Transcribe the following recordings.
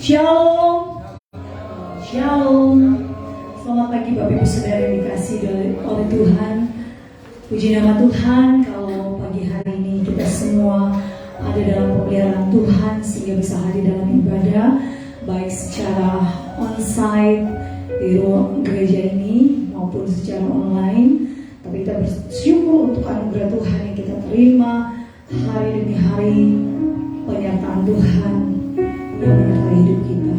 Shalom, Shalom. Selamat pagi Bapak Ibu Saudara yang dikasih oleh Tuhan. Puji nama Tuhan kalau pagi hari ini kita semua ada dalam pemeliharaan Tuhan sehingga bisa hadir dalam ibadah baik secara onsite di ruang gereja ini maupun secara online. Tapi kita bersyukur untuk anugerah Tuhan yang kita terima hari demi hari, penyertaan Tuhan yang menyertai hidup kita.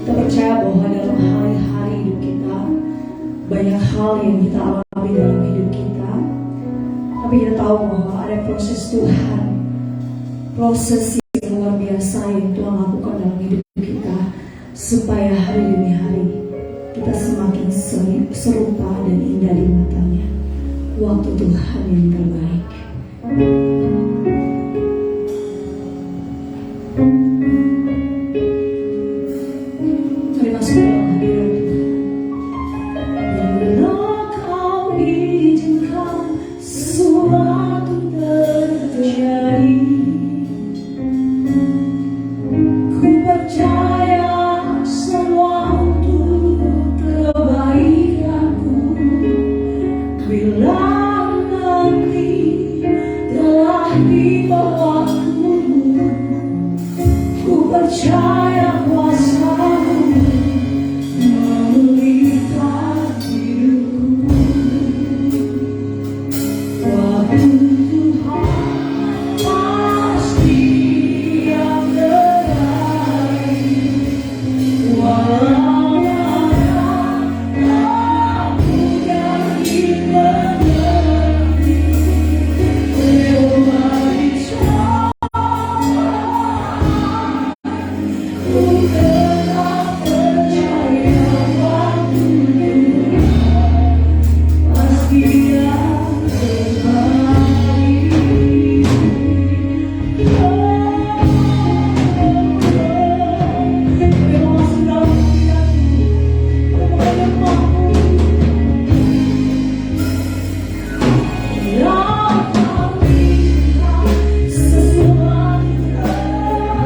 Kita percaya bahwa dalam hari-hari hidup kita banyak hal yang kita alami dalam hidup kita, tapi kita tahu bahwa ada proses Tuhan, proses yang luar biasa yang Tuhan lakukan dalam hidup kita supaya hari demi hari kita semakin serupa dan indah di matanya. Waktu Tuhan yang terbaik. Mari masuk dalam hadirat Tuhan. Bila kau izinkan sesuatu terjadi, ku percaya semua untuk kebaikanku. Bila nanti telah tiba waktumu, ku percaya kuasa-Mu memulihkan hidupku. Waktu Tuhan pasti yang terbaik, walau aku jadi mengerti lewat coba. Ku tetap percaya waktu pasti yang terbaik. Memang sudah tidak mampu. Bila kau izinkan sesuatu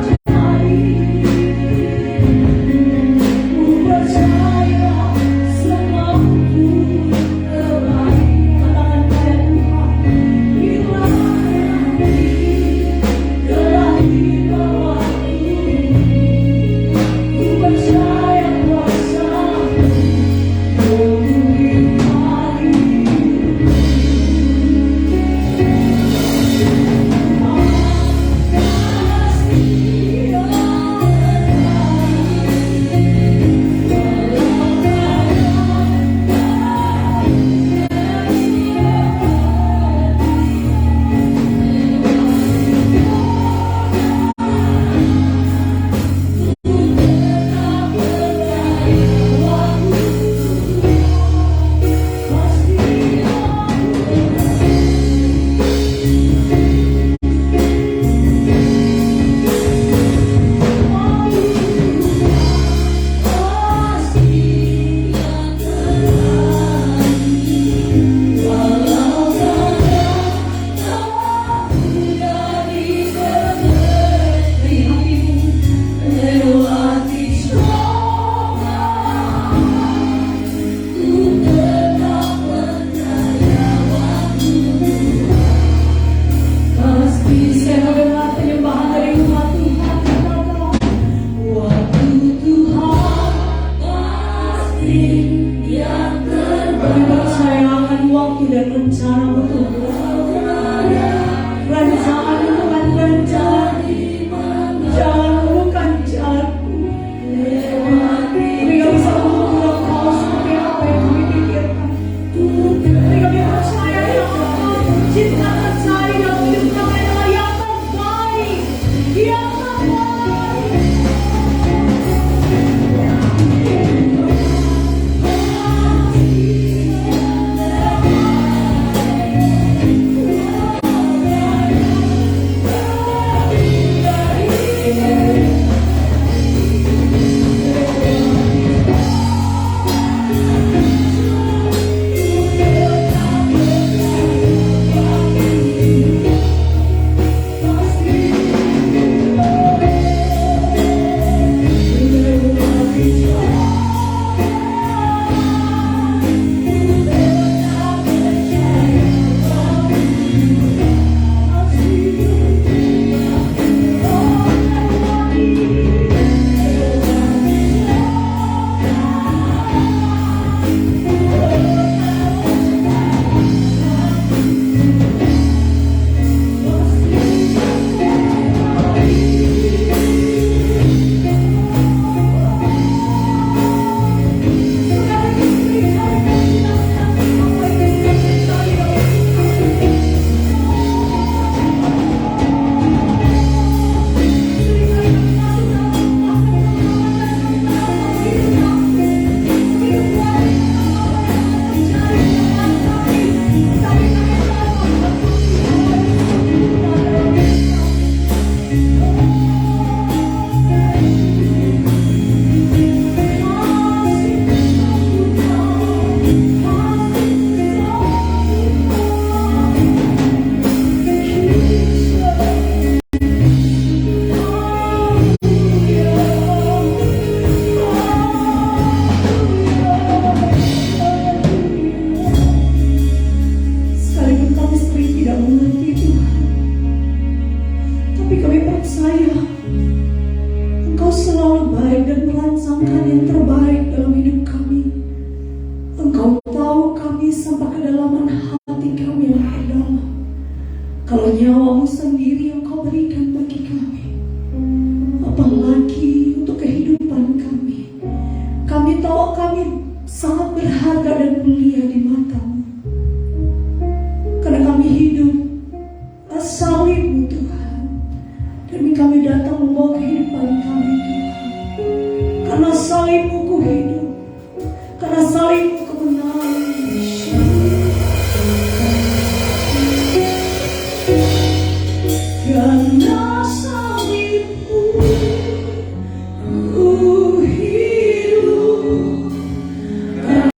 terjadi, ku percaya semua untuk terbaik. Katakan pada Tuhan, bila nanti telah tiba waktumu, ku percaya kuasa-Mu memulihkan hidupku. Waktu dan rencana betul. Rencana bukan rencana, jangan bukan jalanku. Kami gak bisa mengukur kau seperti apa yang kami pikirkan. Kami gak percaya yang cinta percaya dalam hidup kami adalah yang terbaik, yang terbaik. mulia di mata-Mu. Karena kami hidup atas salib-Mu Tuhan. Demi kami datang membawa kehidupan kami Tuhan. Karena salib-Mu ku hidup. Karena salib-Mu kemenangan. Karena salib-Mu ku hidup. Karena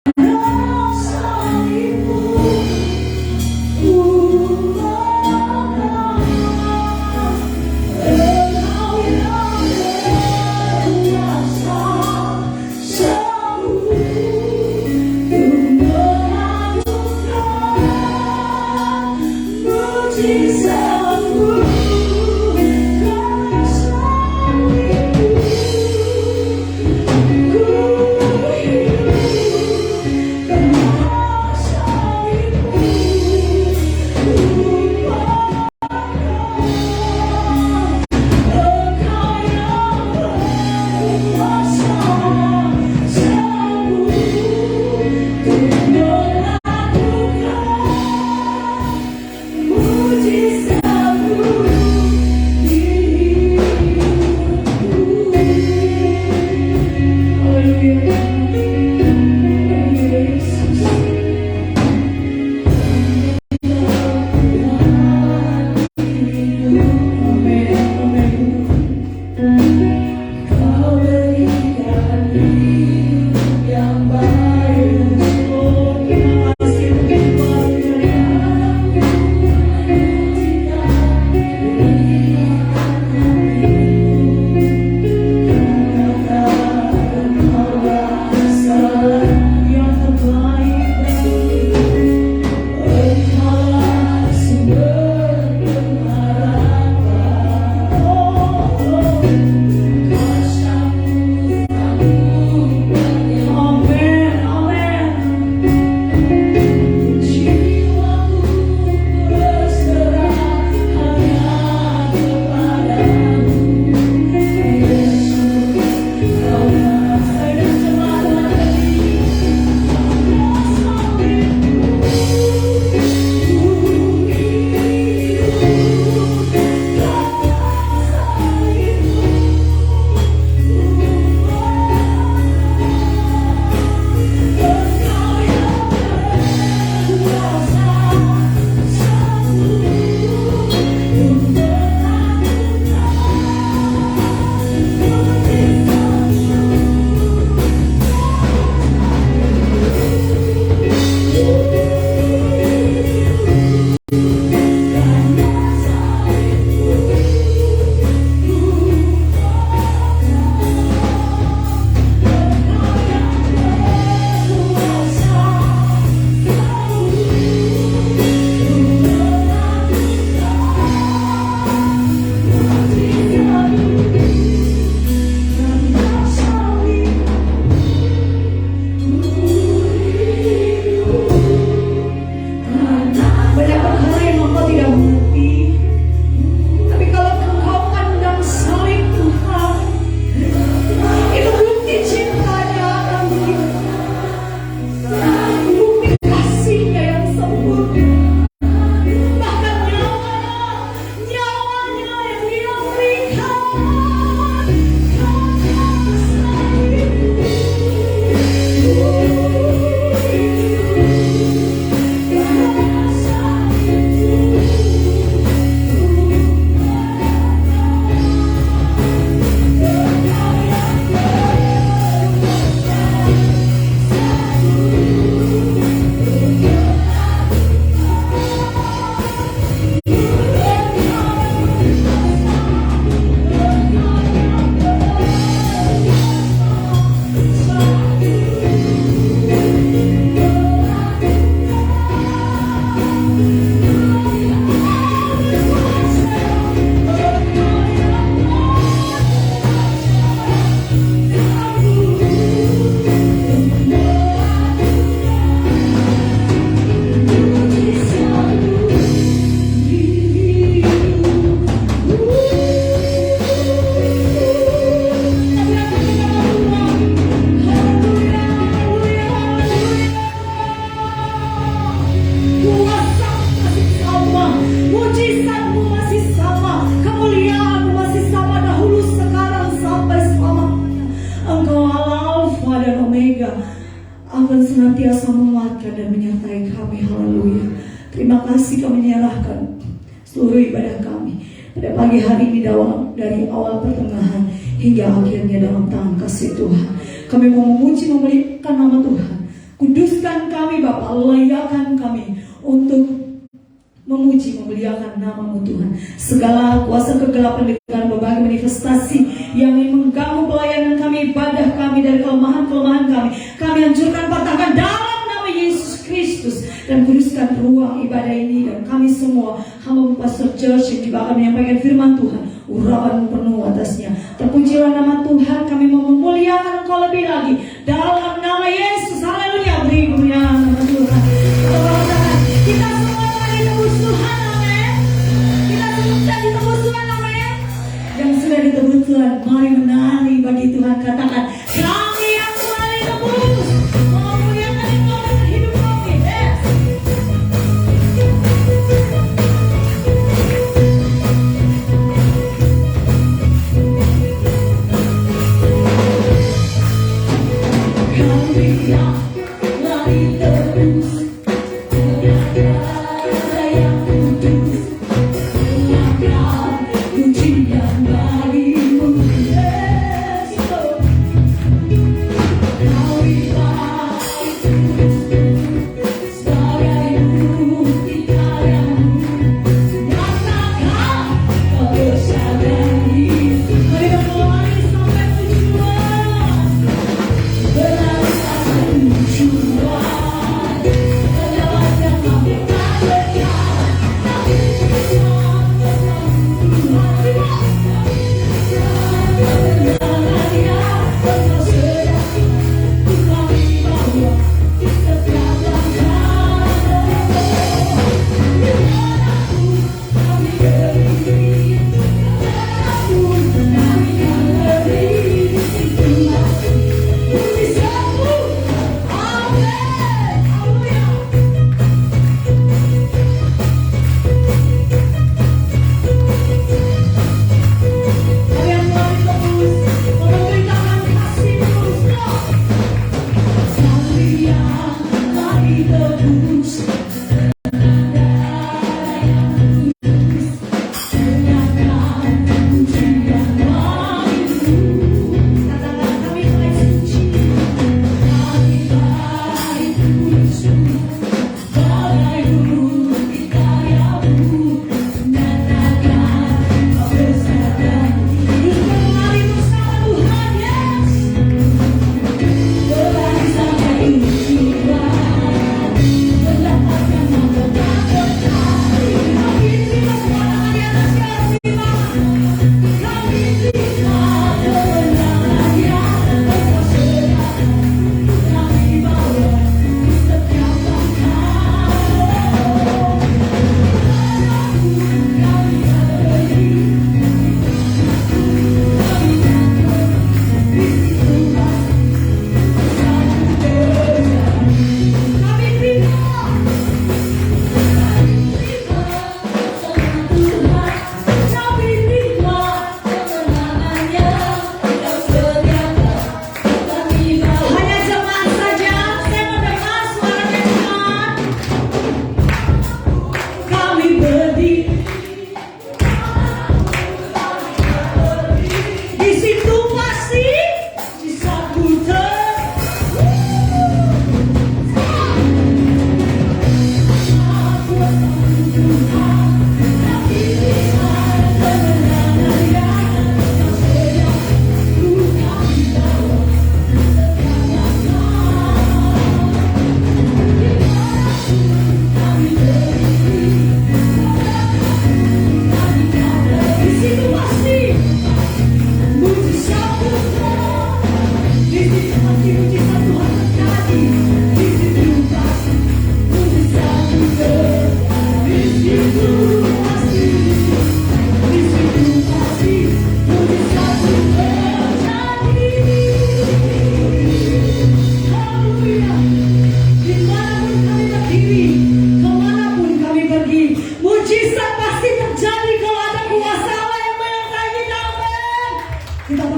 senantiasa menguatkan dan menyertai kami. Haleluya. Terima kasih kami menyerahkan seluruh ibadah kami pada pagi hari ini dari awal pertengahan hingga akhirnya dalam tangan kasih Tuhan. Kami mau memuji memuliakan nama Tuhan. Kuduskan kami Bapa, layakan kami untuk memuji memuliakan nama-Mu Tuhan. Segala kuasa kegelapan dengan berbagai manifestasi yang mengganggu pelayanan kami, ibadah kami, dari kelemahan-kelemahan kami hancurkan, patahkan dalam nama Yesus Kristus, dan kuduskan ruang ibadah ini. Dan kami semua hamba Pastor George yang juga akan menyampaikan firman Tuhan, urapan penuh atasnya. Terpujilah nama Tuhan. Kami mau memuliakan Engkau lebih lagi dalam nama Yesus. Haleluya. Beri kemuliaan nama Tuhan. Kita semua lagi tebus Tuhan. Amin. Kita semua lagi tebus Tuhan. Amin. Yang sudah ditebus Tuhan, mari menari bagi Tuhan. Katakan, kami yang telah ditebus memuliakan Engkau dalam hidup kami. Yes.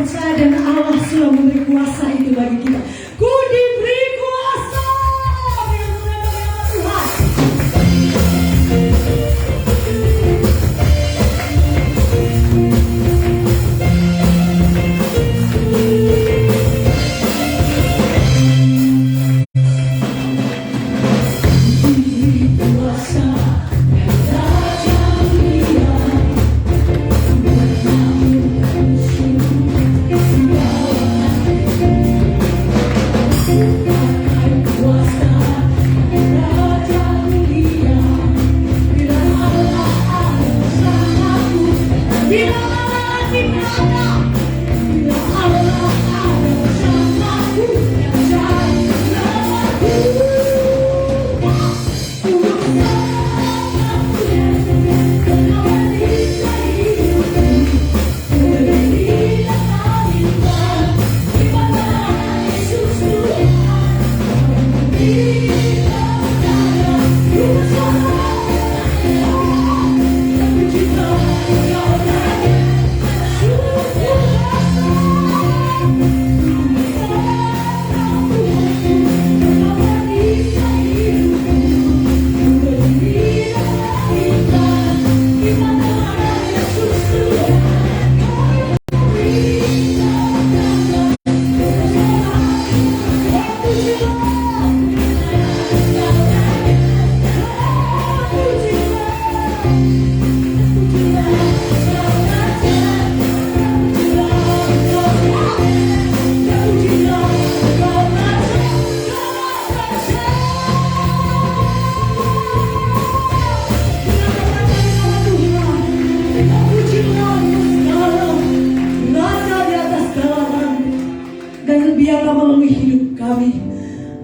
percaya dan Allah sudah memberi kuasa itu bagi kita. Ku diberi kuasa.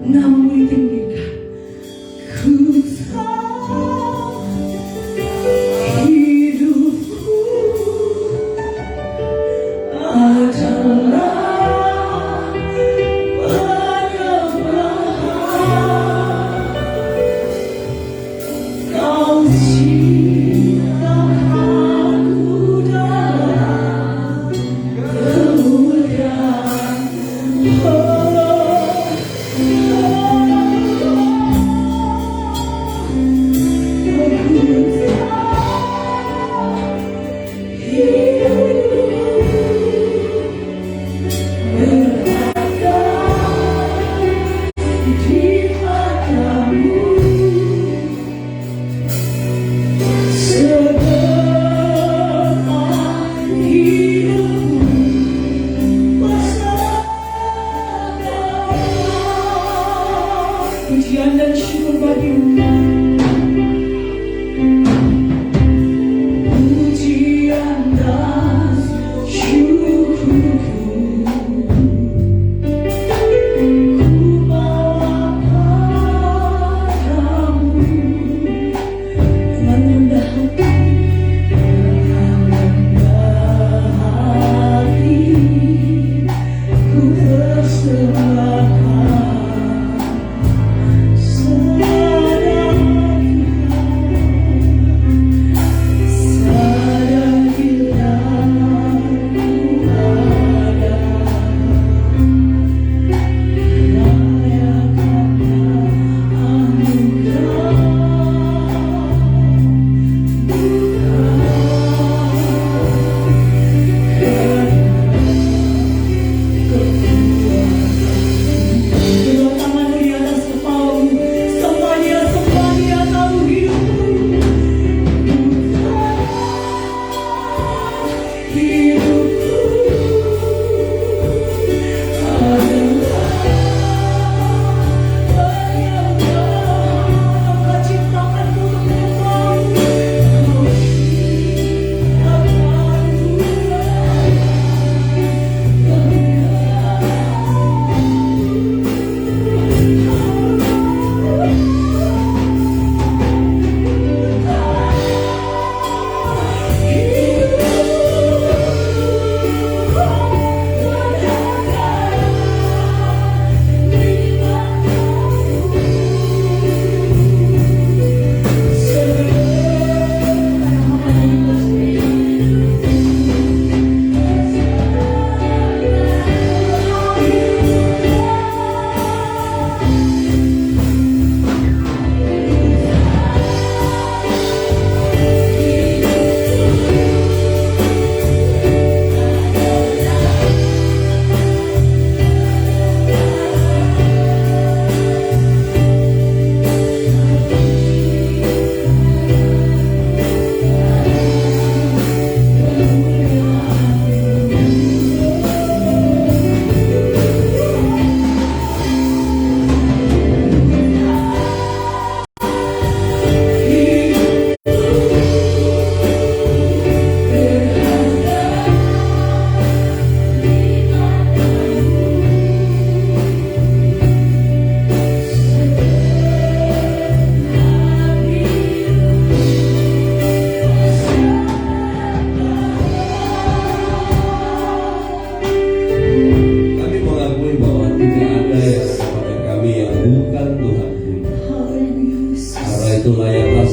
namamu ditinggikan. Ku tahu hidupku adalah penyembahan. Kau ciptakan ku dalam kemuliaan. Pujian dan syukur bagimu. Pujian dan syukurku ku bawa padamu dengan rendah hati, ku persembahkan.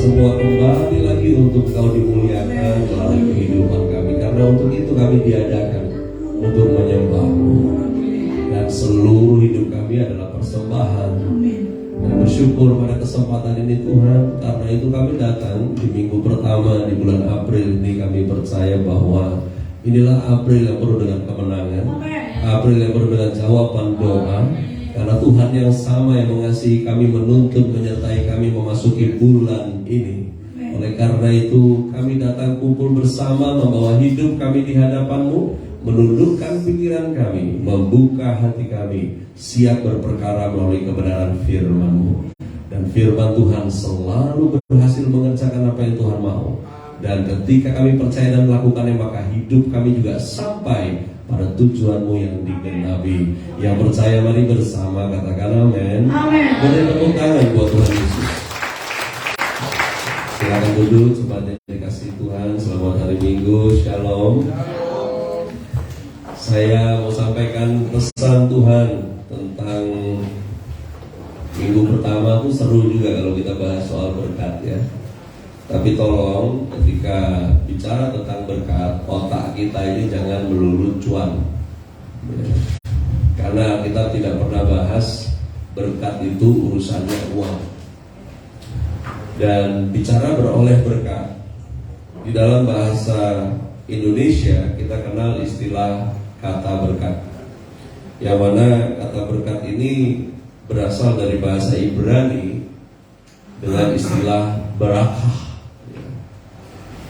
semua kembali lagi untuk Kau dimuliakan melalui kehidupan kami. Karena untuk itu kami diadakan untuk menyembah-Mu, dan seluruh hidup kami adalah persembahan. Dan bersyukur pada kesempatan ini Tuhan, karena itu kami datang di minggu pertama di bulan April ini. Kami percaya bahwa inilah April yang penuh dengan kemenangan, April yang penuh dengan jawaban doa. Karena Tuhan yang sama yang mengasihi kami, menuntun, menyertai kami memasuki bulan ini. Oleh karena itu kami datang kumpul bersama, membawa hidup kami di hadapan-Mu, menundukkan pikiran kami, membuka hati kami, siap berperkara melalui kebenaran firman-Mu. Dan firman Tuhan selalu berhasil mengerjakan apa yang Tuhan mau. Dan ketika kami percaya dan melakukannya, maka hidup kami juga sampai pada tujuanmu yang digenapi. Yang percaya mari bersama katakan amin. Amin. Beri tepuk tangan buat Tuhan Yesus. Silakan duduk, jemaat yang dikasihi Tuhan. Selamat hari Minggu, Shalom. Saya mau sampaikan pesan Tuhan tentang minggu pertama. Itu seru juga kalau kita bahas soal berkat ya. Tapi tolong ketika bicara tentang berkat, otak kita ini jangan melulu cuan ya. Karena kita tidak pernah bahas berkat itu urusannya uang. Dan bicara beroleh berkat, di dalam bahasa Indonesia kita kenal istilah kata berkat, yang mana kata berkat ini berasal dari bahasa Ibrani dengan istilah barakah.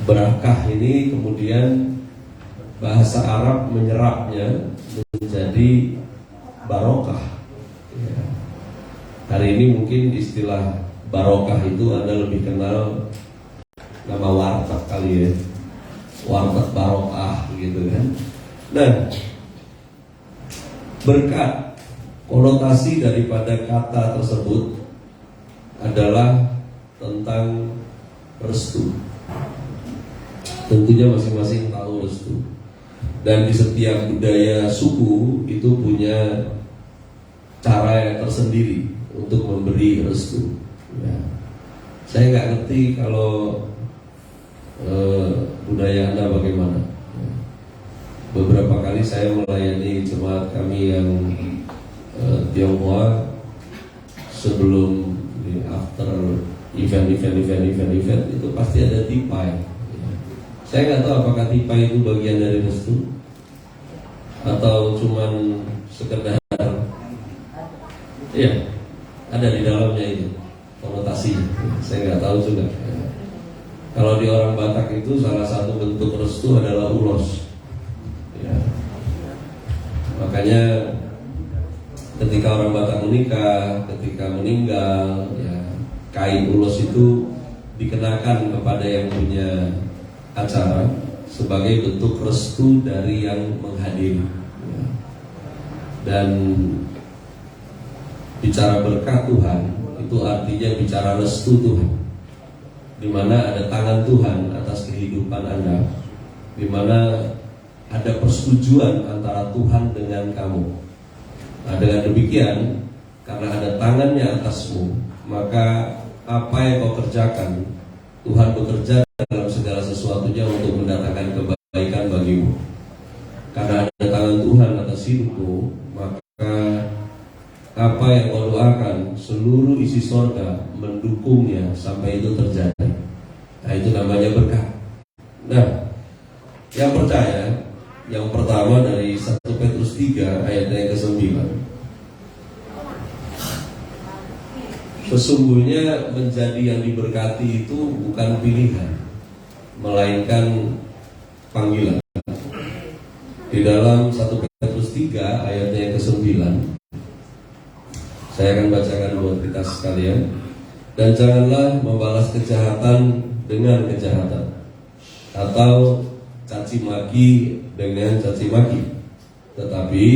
Barakah ini kemudian bahasa Arab menyerapnya menjadi barokah ya. Hari ini mungkin istilah barokah itu Anda lebih kenal nama warteg kali ya, warteg barokah gitu kan. Nah, berkat, konotasi daripada kata tersebut adalah tentang restu. Tentunya masing-masing tahu restu. Dan di setiap budaya suku itu punya cara yang tersendiri untuk memberi restu ya. Saya nggak ngerti kalau budaya Anda bagaimana ya. Beberapa kali saya melayani jemaat kami yang Tionghoa sebelum after event itu pasti ada tipai ya. Saya nggak tahu apakah tipai itu bagian dari restu atau cuman sekedar ya ada di dalamnya itu konotasinya. Saya nggak tahu juga ya. Kalau di orang Batak itu salah satu bentuk restu adalah ulos ya. Makanya ketika orang Batak menikah, ketika meninggal ya, kain ulos itu dikenakan kepada yang punya acara sebagai bentuk restu dari yang menghadiri ya. Dan bicara berkat Tuhan itu artinya bicara restu Tuhan, di mana ada tangan Tuhan atas kehidupan Anda, di mana ada persetujuan antara Tuhan dengan kamu. Nah, dengan demikian, karena ada tangannya atasmu, maka apa yang kau kerjakan, Tuhan bekerja dalam segala sesuatunya untuk mendatangkan kebaikan bagimu. Karena ada tangan Tuhan atas hidupmu, maka apa yang kau doakan, seluruh isi sorga mendukungnya sampai itu terjadi. Nah, itu namanya berkat. Nah, yang percaya, yang pertama dari 1 Petrus 3 ayat yang ke-9. Sesungguhnya menjadi yang diberkati itu bukan pilihan, melainkan panggilan. Di dalam 1 Petrus 3 ayat yang ke-9, saya akan bacakan buat kita sekalian. Dan janganlah membalas kejahatan dengan kejahatan, atau caci maki dengan caci maki, tetapi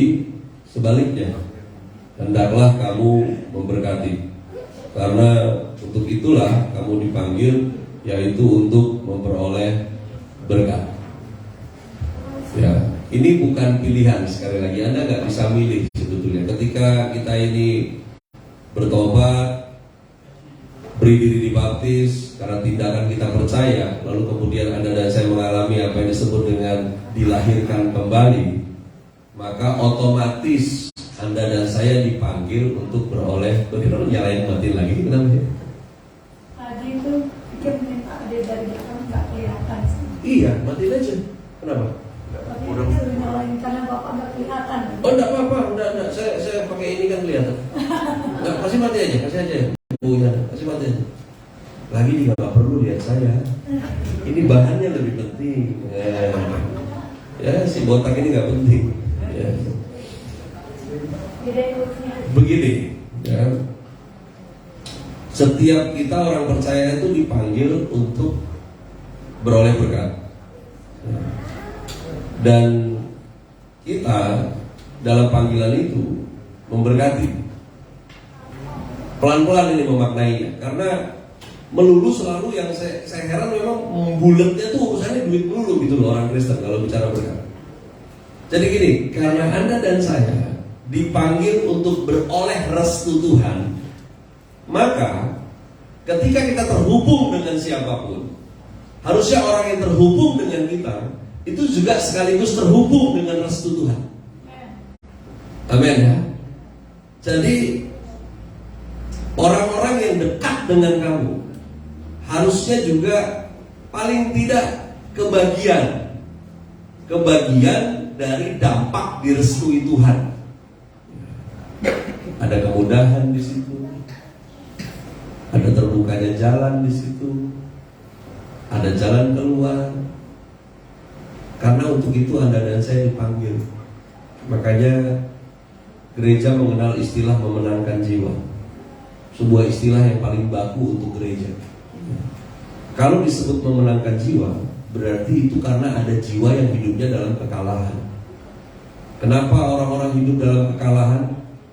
sebaliknya hendaklah kamu memberkati, karena untuk itulah kamu dipanggil, yaitu untuk memperoleh berkat. Ya, ini bukan pilihan. Sekali lagi, Anda nggak bisa milih sebetulnya. Ketika kita ini bertobat, beri diri dibaptis karena tindakan kita percaya, lalu kemudian Anda dan saya mengalami apa yang disebut dengan dilahirkan kembali, maka otomatis Anda dan saya dipanggil untuk beroleh. Bagaimana nyalain matiin lagi? Kenapa ya? Tadi itu pikir minta dia dari belakang nggak kelihatan sih. Iya, matiin aja. Kenapa? Tapi itu nyalain karena bapak nggak kelihatan. Oh, enggak apa-apa, enggak. Saya pakai ini kan kelihatan. Enggak, kasih mati aja, kasih aja. Punya, kasih mati aja. Lagi juga nggak perlu lihat saya. Ini bahannya lebih penting. Ya, si botak ini nggak penting. Ya. Begini, ya. Setiap kita orang percaya itu dipanggil untuk beroleh berkat. Dan kita dalam panggilan itu memberkati. Pelan-pelan ini memaknainya, karena melulu selalu yang saya heran memang bulatnya tuh urusannya duit melulu gitu loh orang Kristen kalau bicara berkat. Jadi gini, karena Anda dan saya dipanggil untuk beroleh restu Tuhan, maka ketika kita terhubung dengan siapapun, harusnya orang yang terhubung dengan kita itu juga sekaligus terhubung dengan restu Tuhan. Amin ya. Jadi orang-orang yang dekat dengan kamu harusnya juga paling tidak kebagian dari dampak direstui Tuhan. Ada kemudahan di situ, ada terbukanya jalan di situ, ada jalan keluar. Karena untuk itu Anda dan saya dipanggil. Makanya gereja mengenal istilah memenangkan jiwa, sebuah istilah yang paling baku untuk gereja. Kalau disebut memenangkan jiwa, berarti itu karena ada jiwa yang hidupnya dalam kekalahan. Kenapa orang-orang hidup dalam kekalahan?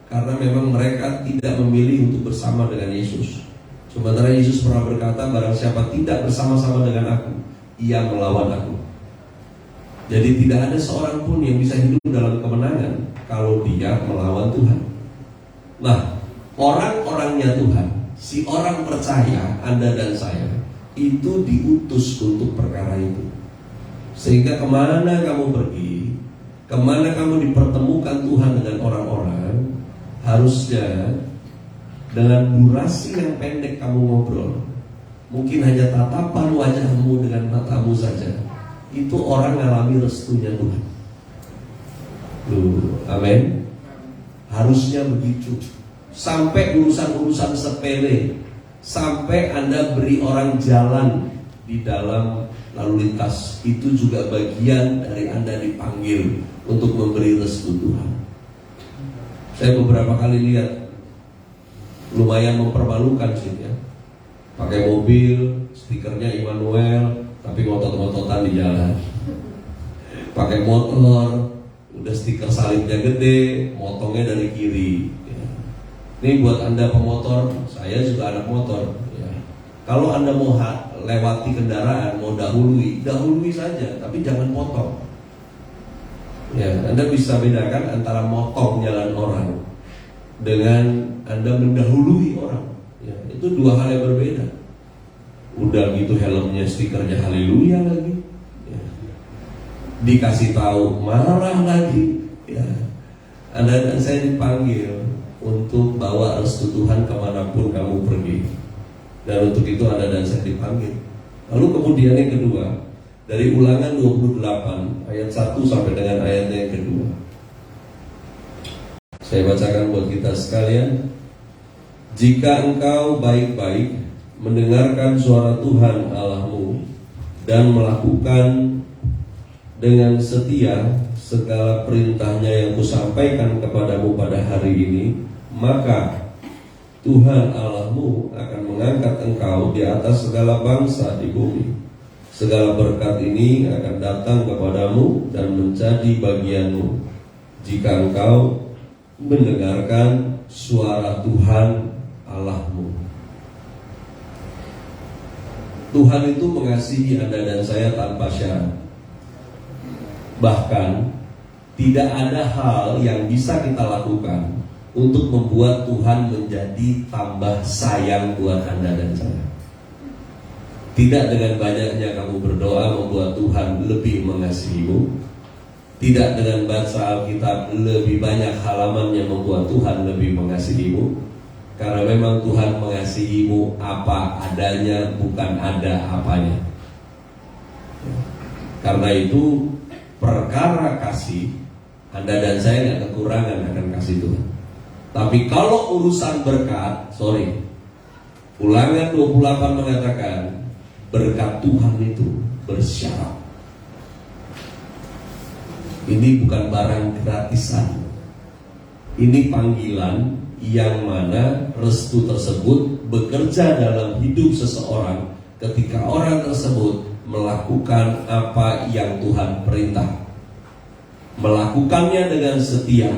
Karena memang mereka tidak memilih untuk bersama dengan Yesus. Sementara Yesus pernah berkata, barang siapa tidak bersama-sama dengan aku, ia melawan aku. Jadi tidak ada seorang pun yang bisa hidup dalam kemenangan kalau dia melawan Tuhan. Nah, orang-orangnya Tuhan, si orang percaya, Anda dan saya, itu diutus untuk perkara itu. Sehingga kemana kamu pergi, kemana kamu dipertemukan Tuhan dengan orang-orang, harusnya dengan durasi yang pendek kamu ngobrol, mungkin hanya tatapan wajahmu dengan matamu saja, itu orang ngalami restunya Tuhan. Amin. Harusnya begitu. Sampai urusan-urusan sepele, sampai Anda beri orang jalan di dalam lalu lintas, itu juga bagian dari Anda dipanggil untuk memberi restu Tuhan. Saya beberapa kali lihat, lumayan mempermalukan sih ya, pakai mobil, stikernya Immanuel, tapi ngotot-ngototan di jalan. Pakai motor, udah stiker salibnya gede, motongnya dari kiri. Ini buat Anda pemotor, saya juga anak motor ya. Kalau Anda mau lewati kendaraan, mau dahului saja, tapi jangan potong ya. Anda bisa bedakan antara motong jalan orang dengan Anda mendahului orang ya. Itu dua hal yang berbeda. Udah gitu helmnya stikernya haleluya lagi ya. Dikasih tahu marah lagi ya. Anda dan saya dipanggil untuk bawa restu Tuhan kemanapun kamu pergi. Dan untuk itu Anda dan saya dipanggil. Lalu kemudian yang kedua, dari Ulangan 28 ayat 1 sampai dengan ayatnya yang kedua, saya bacakan buat kita sekalian. Jika engkau baik-baik mendengarkan suara Tuhan Allahmu dan melakukan dengan setia segala perintahnya yang kusampaikan kepadamu pada hari ini, maka Tuhan Allahmu akan mengangkat engkau di atas segala bangsa di bumi. Segala berkat ini akan datang kepadamu dan menjadi bagianmu jika engkau mendengarkan suara Tuhan Allahmu. Tuhan itu mengasihi Anda dan saya tanpa syarat. Bahkan tidak ada hal yang bisa kita lakukan untuk membuat Tuhan menjadi tambah sayang buat Anda dan saya. Tidak dengan banyaknya kamu berdoa membuat Tuhan lebih mengasihimu. Tidak dengan baca Alkitab lebih banyak halaman yang membuat Tuhan lebih mengasihimu. Karena memang Tuhan mengasihimu apa adanya, bukan ada apanya. Karena itu perkara kasih, Anda dan saya tidak kekurangan akan kasih Tuhan. Tapi kalau urusan berkat, Ulangan 28 mengatakan berkat Tuhan itu bersyarat. Ini bukan barang gratisan. Ini panggilan yang mana restu tersebut bekerja dalam hidup seseorang ketika orang tersebut melakukan apa yang Tuhan perintah. melakukannya dengan setia,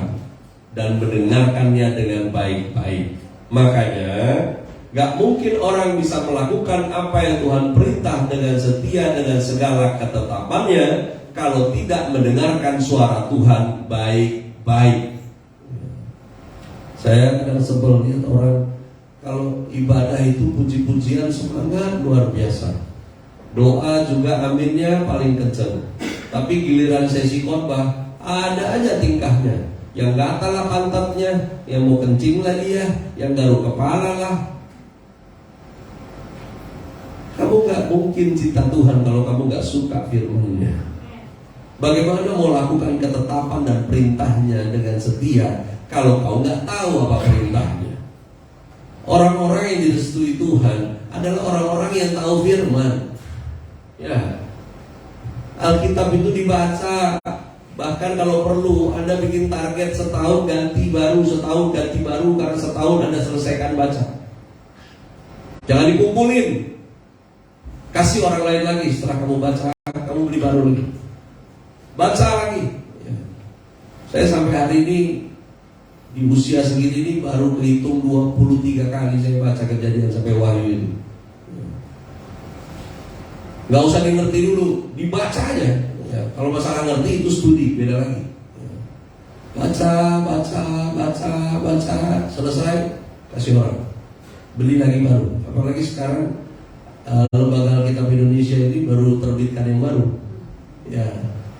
dan mendengarkannya dengan baik-baik. Makanya gak mungkin orang bisa melakukan apa yang Tuhan perintah dengan setia, dengan segala ketetapannya, kalau tidak mendengarkan suara Tuhan baik-baik. Saya kadang sebel lihat orang kalau ibadah itu puji-pujian semangat luar biasa, doa juga aminnya paling kencang. Tapi giliran sesi khotbah ada aja tingkahnya, yang gatal lah pantatnya, yang mau kencing lah dia, yang garuk kepala lah. Kamu gak mungkin cinta Tuhan kalau kamu gak suka firman-Nya. Bagaimana mau lakukan ketetapan dan perintahnya dengan setia kalau kau gak tahu apa perintahnya? Orang-orang yang direstui Tuhan adalah orang-orang yang tahu firman. Ya, Alkitab itu dibaca. Bahkan kalau perlu Anda bikin target setahun ganti baru, setahun ganti baru, karena setahun Anda selesaikan baca. Jangan dikumpulin, kasih orang lain lagi. Setelah kamu baca, kamu beli baru lagi, baca lagi ya. Saya sampai hari ini di usia segini ini baru kehitung 23 kali saya baca Kejadian sampai Wahyu ini. Gak usah ngerti dulu, dibaca aja ya. Kalau masalah ngerti itu studi, beda lagi ya. Baca, selesai, kasih orang, beli lagi baru. Apalagi sekarang lembaga Alkitab Indonesia ini baru terbitkan yang baru ya,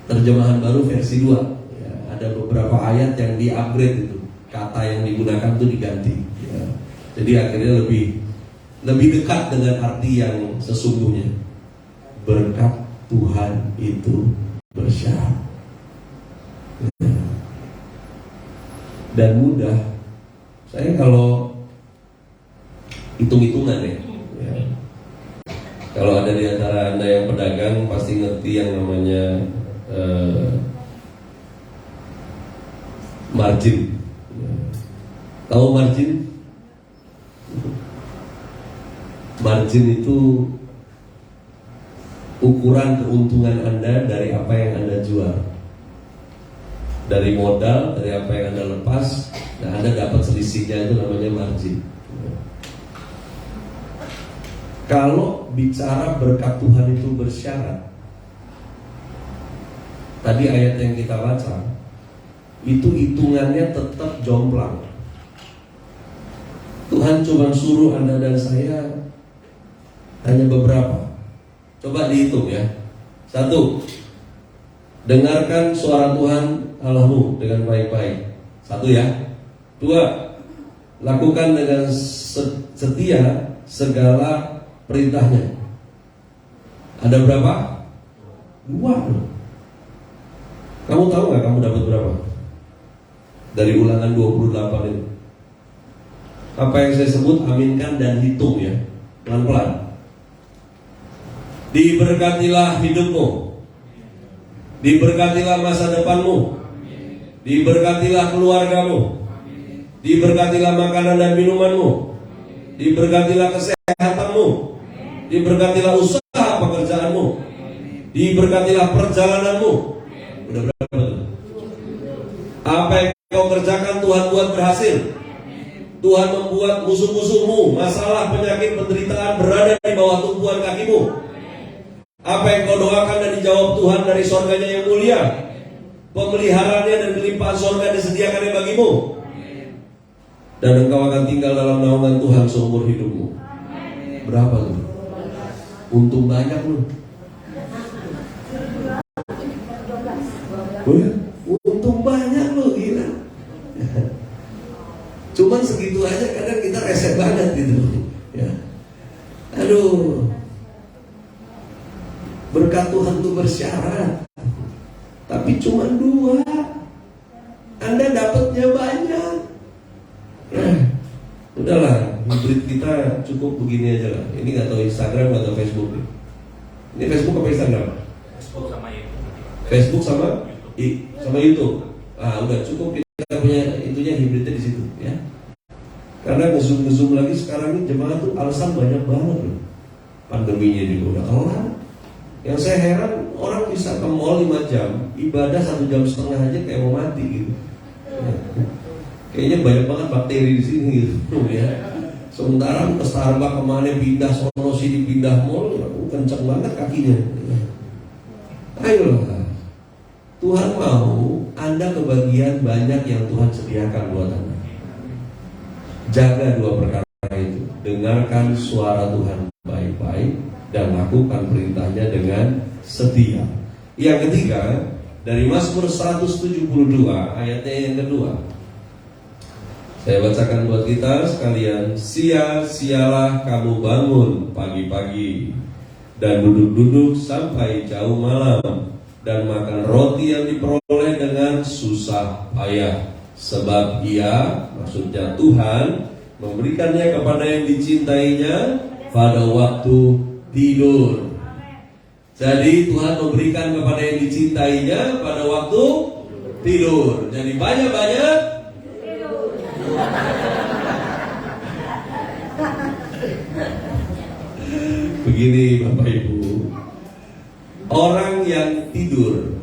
terjemahan baru versi 2 ya. Ada beberapa ayat yang di-upgrade itu, kata yang digunakan itu diganti ya. Jadi akhirnya lebih dekat dengan arti yang sesungguhnya. Berkat Tuhan itu bersyarat ya. Dan mudah. Saya kalau hitung-hitungan ya. Kalau ada di antara Anda yang pedagang pasti ngerti yang namanya margin. Tahu margin? Margin itu ukuran keuntungan Anda dari apa yang Anda jual, dari modal, dari apa yang Anda lepas. Nah, Anda dapat selisihnya, itu namanya margin. Kalau bicara berkat Tuhan itu bersyarat, tadi ayat yang kita baca itu hitungannya tetap jomplang. Tuhan cuma suruh Anda dan saya hanya beberapa. Coba dihitung ya. 1, dengarkan suara Tuhan Allahmu dengan baik-baik. 1 ya. 2, lakukan dengan setia segala perintahnya. Ada berapa? 2 loh. Kamu tahu gak kamu dapat berapa? Dari Ulangan 28 itu. Apa yang saya sebut aminkan dan hitung ya, pelan-pelan. Diberkatilah hidupmu, diberkatilah masa depanmu, diberkatilah keluargamu, diberkatilah makanan dan minumanmu, diberkatilah kesehatanmu, diberkatilah usaha pekerjaanmu, diberkatilah perjalananmu. Udah berapa tuh? Apa yang kau kerjakan Tuhan buat berhasil. Tuhan membuat musuh-musuhmu, masalah, penyakit, penderitaan berada di bawah tumpuan kakimu. Apa yang kau doakan dan dijawab Tuhan dari sorganya yang mulia. Pemeliharaannya dan kelimpahan sorga disediakannya bagimu. Dan engkau akan tinggal dalam naungan Tuhan seumur hidupmu. Berapa tuh? Untung banyak lu. Untung banyak lu, gila. Cuman segitu aja kadang kita resep banget gitu ya. Aduh, berkat Tuhan itu bersyarat, tapi cuma 2. Anda dapatnya banyak ya. Udahlah, hibrid kita cukup begini aja lah. Ini gak tahu Instagram atau Facebook. Ini Facebook apa Instagram? Facebook sama YouTube. Facebook sama YouTube. Ah, udah cukup. Kita punya itunya hibridnya di situ ya. Karena nge-zoom lagi sekarang ini jemaah tuh alasan banyak banget loh. Pandeminya juga udah kelar. Yang saya heran orang bisa ke mall 5 jam, ibadah 1,5 jam aja kayak mau mati gitu. Kayaknya banyak banget bakteri di sini gitu ya. Sementara ke Starbucks kemana pindah sono sini pindah mall, kenceng banget kakinya. Ayolah, Tuhan mau Anda kebagian banyak yang Tuhan sediakan buat Anda. Jaga 2 perkara itu. Dengarkan suara Tuhan baik-baik dan lakukan perintahnya dengan setia. Yang ketiga, dari Mazmur 172 ayatnya yang kedua. Saya bacakan buat kita sekalian. Sia-sialah kamu bangun pagi-pagi dan duduk-duduk sampai jauh malam, dan makan roti yang diperoleh dengan susah payah. Sebab Ia, maksudnya Tuhan, memberikannya kepada yang dicintainya pada waktu tidur. Jadi Tuhan memberikan kepada yang dicintainya pada waktu tidur. Jadi banyak-banyak tidur. Begini Bapak Ibu, orang yang tidur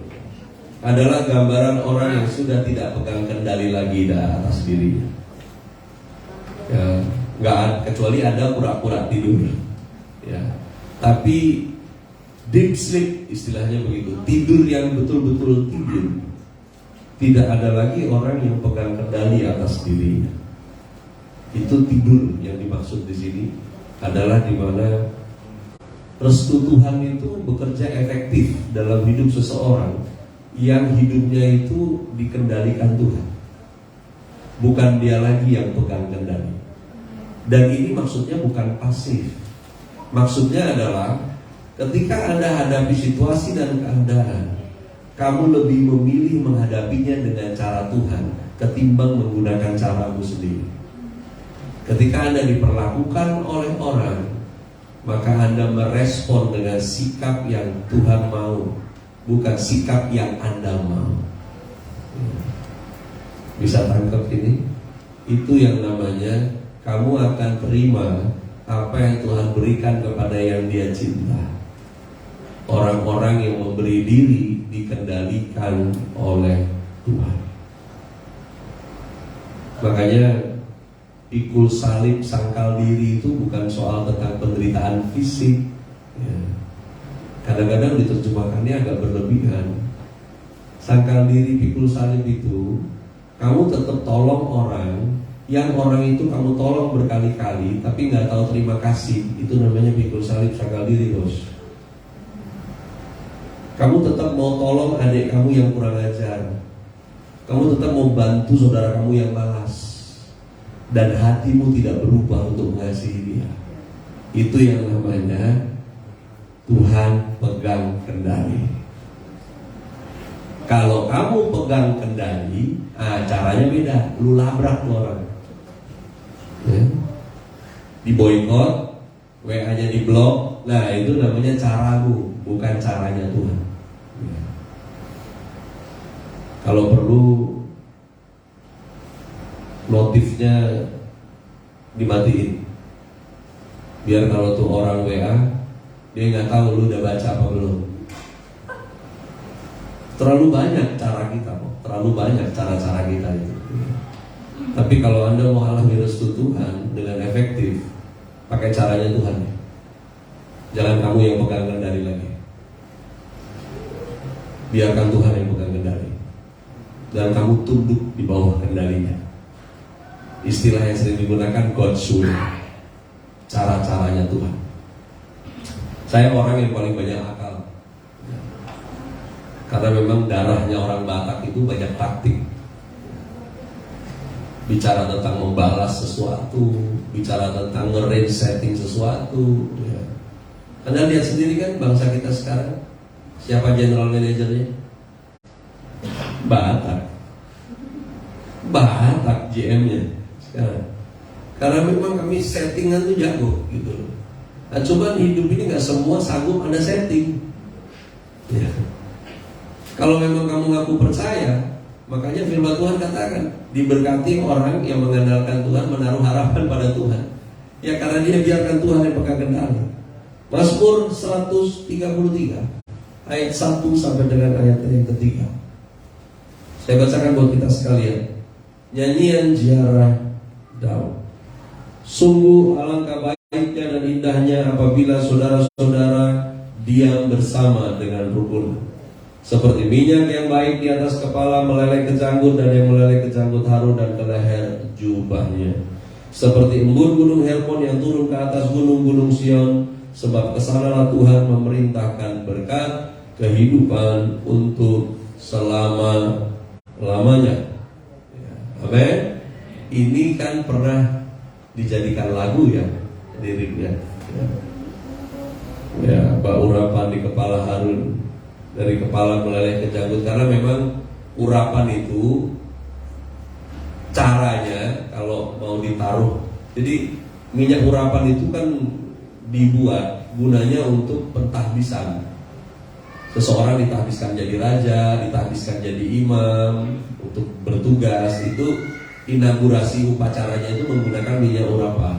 adalah gambaran orang yang sudah tidak pegang kendali lagi atas dirinya. Ya, nggak, kecuali ada pura-pura tidur. Ya, tapi deep sleep istilahnya begitu, tidur yang betul-betul tidur. Tidak ada lagi orang yang pegang kendali atas dirinya. Itu tidur yang dimaksud di sini adalah di mana restu Tuhan itu bekerja efektif dalam hidup seseorang yang hidupnya itu dikendalikan Tuhan, bukan dia lagi yang pegang kendali. Dan ini maksudnya bukan pasif. Maksudnya adalah ketika Anda hadapi situasi dan keadaan, kamu lebih memilih menghadapinya dengan cara Tuhan ketimbang menggunakan caramu sendiri. Ketika Anda diperlakukan oleh orang, maka Anda merespon dengan sikap yang Tuhan mau, bukan sikap yang Anda mau. Bisa tangkap ini? Itu yang namanya kamu akan terima apa yang Tuhan berikan kepada yang Dia cinta. Orang-orang yang memberi diri dikendalikan oleh Tuhan. Makanya pikul salib, sangkal diri itu bukan soal tentang penderitaan fisik. Ya. Kadang-kadang diterjemahkannya agak berlebihan. Sangkal diri, pikul salib itu kamu tetap tolong orang, yang orang itu kamu tolong berkali-kali tapi nggak tahu terima kasih. Itu namanya pikul salib, sangkal diri, bos. Kamu tetap mau tolong adik kamu yang kurang ajar, kamu tetap mau bantu saudara kamu yang malas, dan hatimu tidak berubah untuk mengasihi dia. Itu yang namanya Tuhan pegang kendali. Kalau kamu pegang kendali, caranya beda. Lu labrak tuh orang, ya. Diboikot, WA-nya diblok. Nah itu namanya caramu, bukan caranya Tuhan. Ya. Kalau perlu notifnya dimatiin, biar kalau tuh orang WA dia nggak tahu lu udah baca apa belum. Terlalu banyak cara kita kok, terlalu banyak cara-cara kita itu. Tapi kalau Anda mau alami restu Tuhan dengan efektif, pakai caranya Tuhan. Jangan kamu yang pegang kendali lagi. Biarkan Tuhan yang pegang kendali, dan kamu tunduk di bawah kendalinya. Istilah yang sering digunakan God's will, cara-caranya Tuhan. Saya orang yang paling banyak akal, karena memang darahnya orang Batak itu banyak taktik. Bicara tentang membalas sesuatu, bicara tentang nge-range setting sesuatu, ya. Anda lihat sendiri kan bangsa kita sekarang, siapa general manajernya? Batak GM-nya sekarang. Karena memang kami settingan tuh jago gitu loh. Nah, coba hidup ini gak semua sanggup Anda setting, ya. Kalau memang kamu ngaku percaya, makanya firman Tuhan katakan, diberkati orang yang mengandalkan Tuhan, menaruh harapan pada Tuhan. Ya karena dia biarkan Tuhan yang pegang kendali. Mazmur 133 ayat 1 sampai dengan ayat yang ketiga. Saya bacakan buat kita sekalian. Nyanyian ziarah Daud. Sungguh alangkah baiknya dan indahnya apabila saudara-saudara diam bersama dengan rukun. Seperti minyak yang baik di atas kepala meleleh ke janggut, dan yang meleleh ke janggut Harun dan ke leher jubahnya. Seperti embun gunung Hermon yang turun ke atas gunung-gunung Sion, sebab kesanalah Tuhan memerintahkan berkat kehidupan untuk selama-lamanya. Amin. Ini kan pernah dijadikan lagu ya, liriknya. Ya, urapan di kepala Harun, dari kepala meleleh ke janggut, karena memang urapan itu caranya kalau mau ditaruh. Jadi minyak urapan itu kan dibuat gunanya untuk pentahbisan. Seseorang ditahbiskan jadi raja, ditahbiskan jadi imam untuk bertugas. Itu inaugurasi upacaranya itu menggunakan minyak urapan.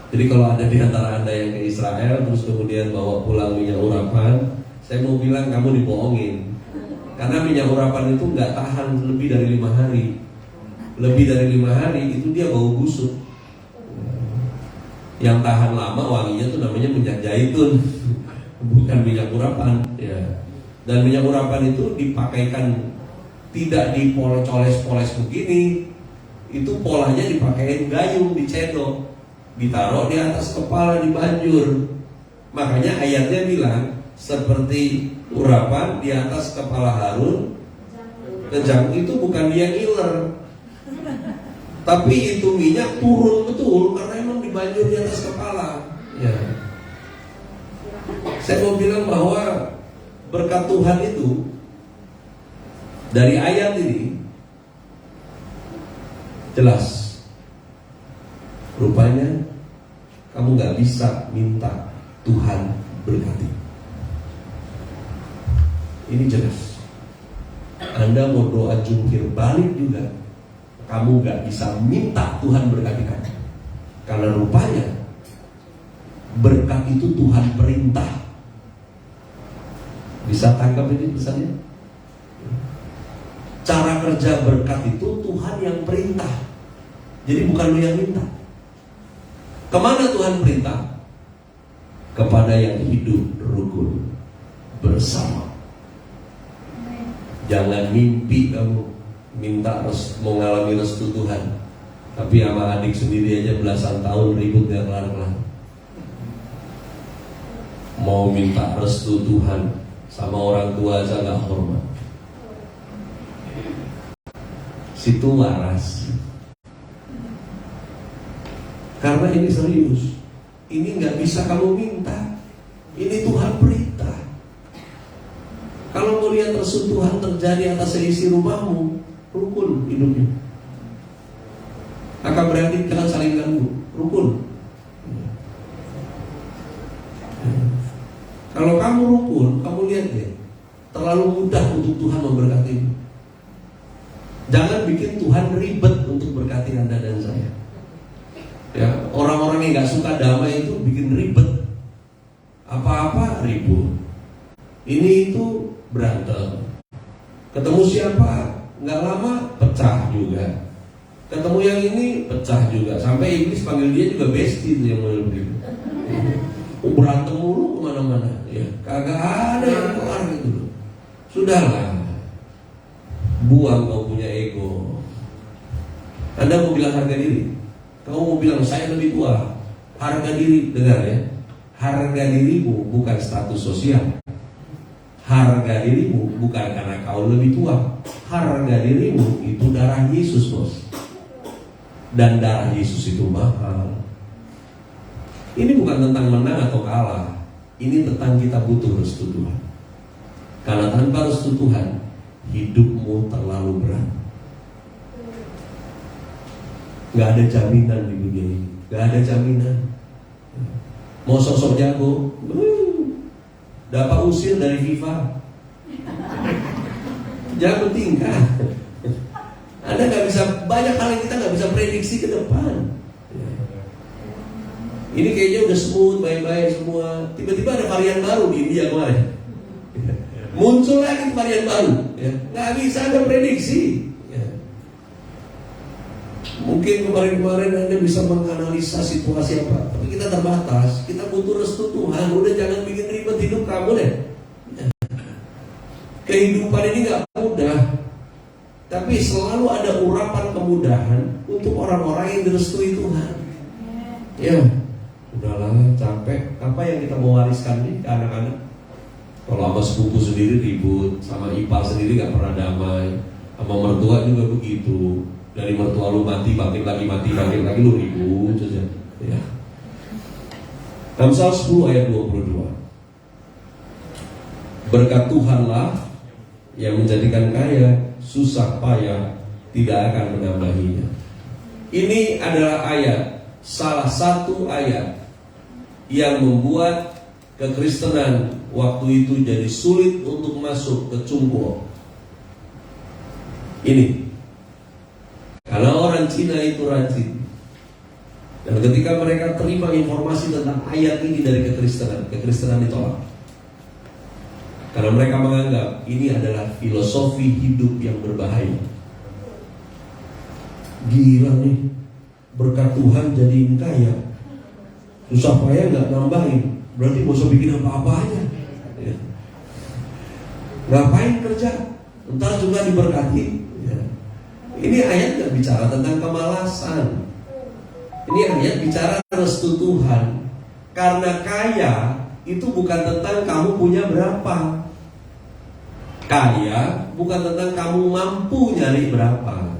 Jadi kalau ada di antara Anda yang ke Israel terus kemudian bawa pulang minyak urapan, saya mau bilang kamu dibohongin. Karena minyak urapan itu nggak tahan lebih dari 5 hari. Lebih dari 5 hari itu dia bau busuk. Yang tahan lama wanginya itu namanya minyak zaitun, bukan minyak urapan ya. Dan minyak urapan itu dipakaikan tidak dipoles-poles begini. Itu polanya dipakaiin gayung, dicedok, ditaruh di atas kepala, dibanjur. Makanya ayatnya bilang seperti urapan di atas kepala Harun, kejang itu bukan dia ngiler, tapi itu minyak turun betul karena emang dibanjur di atas kepala ya. Saya mau bilang bahwa berkat Tuhan itu dari ayat ini jelas. Rupanya kamu gak bisa minta Tuhan berkati. Ini jelas. Anda mau doa jungkir balik juga, kamu gak bisa minta Tuhan berkati kamu. Karena rupanya berkat itu Tuhan perintah. Bisa tangkap ini pesannya? Cara kerja berkat itu Tuhan yang perintah. Jadi bukan lu yang minta. Kemana Tuhan perintah? Kepada yang hidup rukun bersama. Jangan mimpi kamu minta mau ngalami restu Tuhan, tapi sama adik sendiri aja belasan tahun ribut gak kelar-kelar. Mau minta restu Tuhan sama orang tua aja gak hormat. Situ waras. Karena ini serius. Ini gak bisa kamu minta. Ini Tuhan perintah. Kalau mau lihat restu Tuhan terjadi atas seisi rumahmu, rukun hidupnya. Akan berarti jangan saling ganggu, rukun. Kalau kamu rukun, kamu lihat deh, terlalu mudah untuk Tuhan memberkatimu. Jangan bikin Tuhan ribet untuk berkati Anda dan saya. Ya, orang-orang yang gak suka damai itu bikin ribet. Apa-apa ribut. Ini itu berantem. Ketemu siapa? Nggak lama pecah juga. Ketemu yang ini pecah juga. Sampai Iblis panggil dia juga bestie itu yang model begitu. Berantem mulu kemana-mana. Ya, kagak ada yang keluar gitu. Sudahlah. Buang kau punya ego. Anda mau bilang harga diri. Kamu mau bilang saya lebih tua. Harga diri, dengar ya. Harga dirimu bukan status sosial. Harga dirimu bukan karena kau lebih tua. Harga dirimu itu darah Yesus, bos. Dan darah Yesus itu mahal. Ini bukan tentang menang atau kalah. Ini tentang kita butuh restu Tuhan. Karena tanpa restu Tuhan, hidupmu terlalu berat. Gak ada jaminan di dunia ini. Gak ada jaminan. Mau sosok jago, dapat usir dari FIFA. Jangan tinggal. Anda nggak bisa, banyak hal yang kita nggak bisa prediksi ke depan. Ini kayaknya udah smooth, baik-baik semua. Tiba-tiba ada varian baru di India kemarin. muncul lagi varian baru. Ya. Nggak bisa ada prediksi. Ya. Mungkin kemarin-kemarin Anda bisa menganalisa situasi apa, tapi kita terbatas. Kita butuh restu Tuhan. Udah jangan bikin ribet hidup kamu deh. Ya. Kehidupan ini nggak mudah, tapi selalu ada urapan kemudahan untuk orang-orang yang direstui Tuhan. Ya, udahlah capek. Apa yang kita mau wariskan nih ke anak-anak? Kalau sama sepupu sendiri ribut, sama ipar sendiri gak pernah damai, sama mertua juga begitu. Dari mertua lu mati, bangkit lagi lu ribut saja. Ya. Amsal 10 ayat 22. Berkat Tuhanlah yang menjadikan kaya, susah payah tidak akan menambahinya. Ini adalah ayat, salah satu ayat yang membuat kekristenan waktu itu jadi sulit untuk masuk ke cungkuo. Ini karena orang Cina itu rajin, dan ketika mereka terima informasi tentang ayat ini dari kekristenan ditolak. Karena mereka menganggap ini adalah filosofi hidup yang berbahaya. Gila nih, berkat Tuhan jadiin kaya, susah payah gak nambahin, berarti gak usah bikin apa-apa aja. Ya. Ngapain kerja, ntar juga diberkati. Ya. Ini ayat gak bicara tentang kemalasan. Ini ayat bicara restu Tuhan. Karena kaya itu bukan tentang kamu punya berapa. Kaya bukan tentang kamu mampu nyari berapa.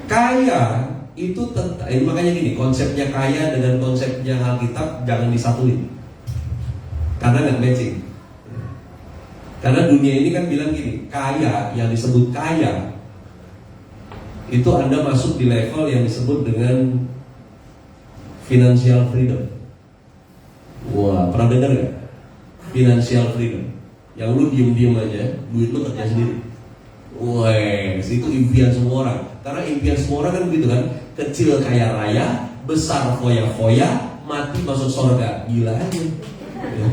Kaya itu tentang, makanya gini, konsepnya kaya dengan konsepnya Alkitab jangan disatuin, karena nggak matching. Karena dunia ini kan bilang gini, kaya, yang disebut kaya itu Anda masuk di level yang disebut dengan financial freedom. Wah, pernah dengar gak? Financial freedom. Yang lu diem-diem aja, duit lu kerja sendiri. Wah, itu impian semua orang. Karena impian semua orang kan begitu kan, kecil kaya raya, besar foya-foya, mati masuk surga. Gila aja. Ya.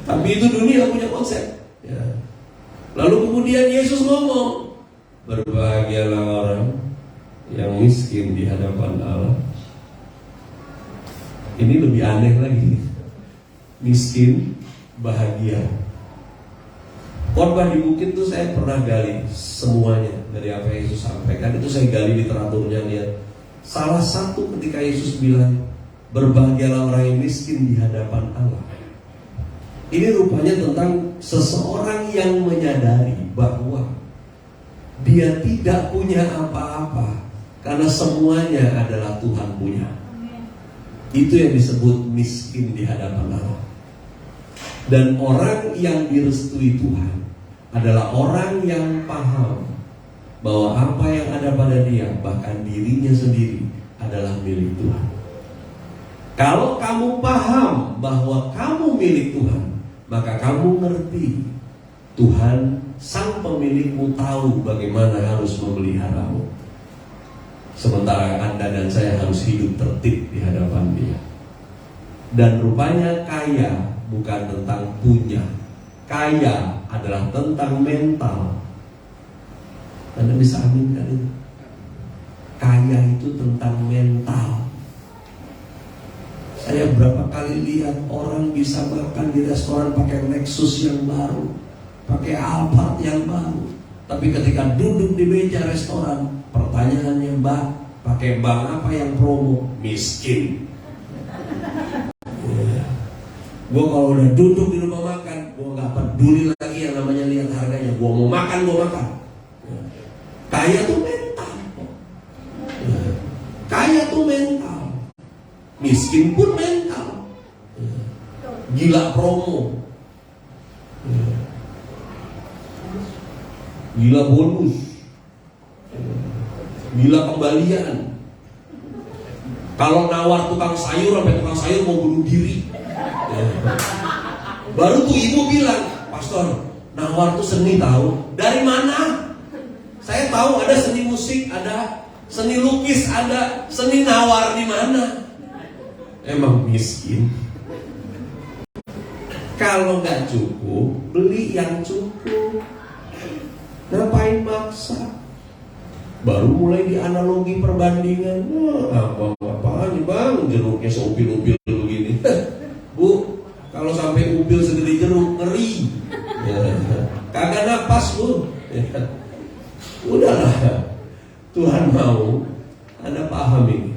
Tapi itu dunia punya konsep. Ya. Lalu kemudian Yesus ngomong, berbahagialah orang yang miskin di hadapan Allah. Ini lebih aneh lagi. Miskin, bahagia. Khotbah di bukit itu saya pernah gali semuanya dari apa yang Yesus sampaikan. Itu saya gali literaturnya, lihat. Salah satu ketika Yesus bilang, berbahagialah orang yang miskin di hadapan Allah. Ini rupanya tentang seseorang yang menyadari bahwa dia tidak punya apa-apa, karena semuanya adalah Tuhan punya. Itu yang disebut miskin di hadapan Allah. Dan orang yang direstui Tuhan adalah orang yang paham bahwa apa yang ada pada dia, bahkan dirinya sendiri, adalah milik Tuhan. Kalau kamu paham bahwa kamu milik Tuhan, maka kamu ngerti Tuhan sang pemilikmu tahu bagaimana harus memeliharamu. Sementara Anda dan saya harus hidup tertib di hadapan Dia. Dan rupanya kaya bukan tentang punya. Kaya adalah tentang mental. Anda bisa aminkan itu? Kaya itu tentang mental. Saya berapa kali lihat orang bisa makan di restoran pakai Lexus yang baru, pakai Alphard yang baru, tapi ketika duduk di meja restoran, pertanyaannya, Mbak, pakai bank apa yang promo? Miskin. Gue kalau udah duduk di rumah makan, gue gak peduli lagi yang namanya lihat harganya. Gue mau makan, gue makan. Kaya tuh mental. Kaya tuh mental. Miskin pun mental. Gila promo, gila bonus, gila kembalian. Kalau nawar tukang sayur, sampai tukang sayur mau bunuh diri. Baru tuh ibu bilang, Pastor, nawar tuh seni tahu. Dari mana? Saya tahu ada seni musik, ada seni lukis, ada seni nawar, di mana? Emang miskin. Kalau nggak cukup, beli yang cukup. Ngapain maksa? Baru mulai di analogi perbandingan. Apaan nih bang, jeruknya seupil-upil begini. Bu, kalau sampai upil segede jeruk, ngeri. Kagak napas bu. Udahlah, Tuhan mau Anda paham ini.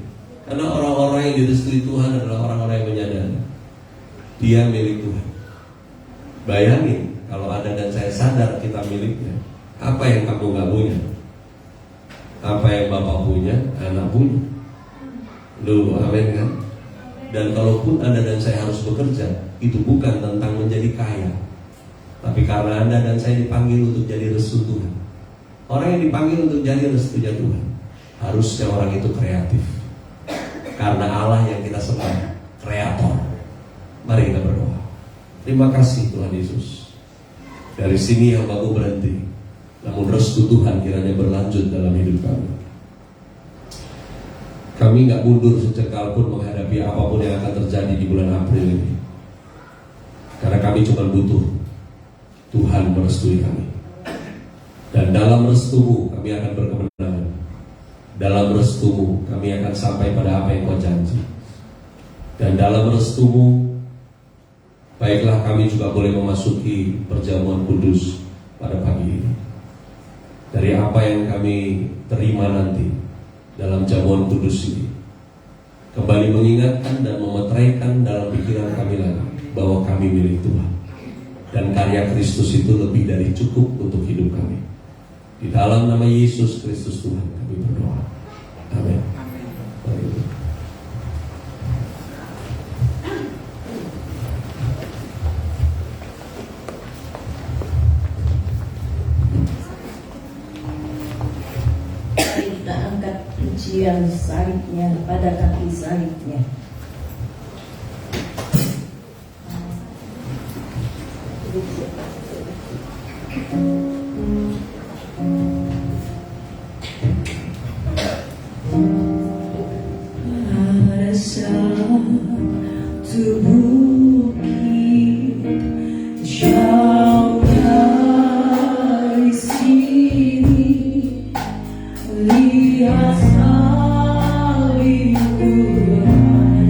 Karena orang-orang yang direstui Tuhan adalah orang-orang yang menyadari dia milik Tuhan. Bayangin kalau Anda dan saya sadar kita miliknya. Apa yang kamu gak punya? Apa yang Bapak punya, anak punya. Loh, amin kan? Dan kalaupun Anda dan saya harus bekerja, itu bukan tentang menjadi kaya, tapi karena Anda dan saya dipanggil untuk jadi restu Tuhan. Orang yang dipanggil untuk jadi restunya Tuhan, harusnya orang itu kreatif. Karena Allah yang kita sembah, kreator. Mari kita berdoa. Terima kasih Tuhan Yesus. Dari sini yang baku berhenti, namun restu Tuhan kiranya berlanjut dalam hidup kami. Kami gak mundur secekal pun menghadapi apapun yang akan terjadi di bulan April ini. Karena kami cuma butuh Tuhan merestui kami. Dan dalam restumu kami akan berkemenangan. Dalam restumu kami akan sampai pada apa yang kau janji. Dan dalam restumu, baiklah kami juga boleh memasuki perjamuan kudus pada pagi ini. Dari apa yang kami terima nanti dalam jamuan kudus ini, kembali mengingatkan dan memeteraikan dalam pikiran kami lagi bahwa kami milik Tuhan. Dan karya Kristus itu lebih dari cukup untuk hidup kami. Di dalam nama Yesus Kristus Tuhan kami berdoa. Amin. Kita angkat pujian salibnya pada kaki salibnya. Pada satu bukit jauh dari sini, lihat salib Tuhan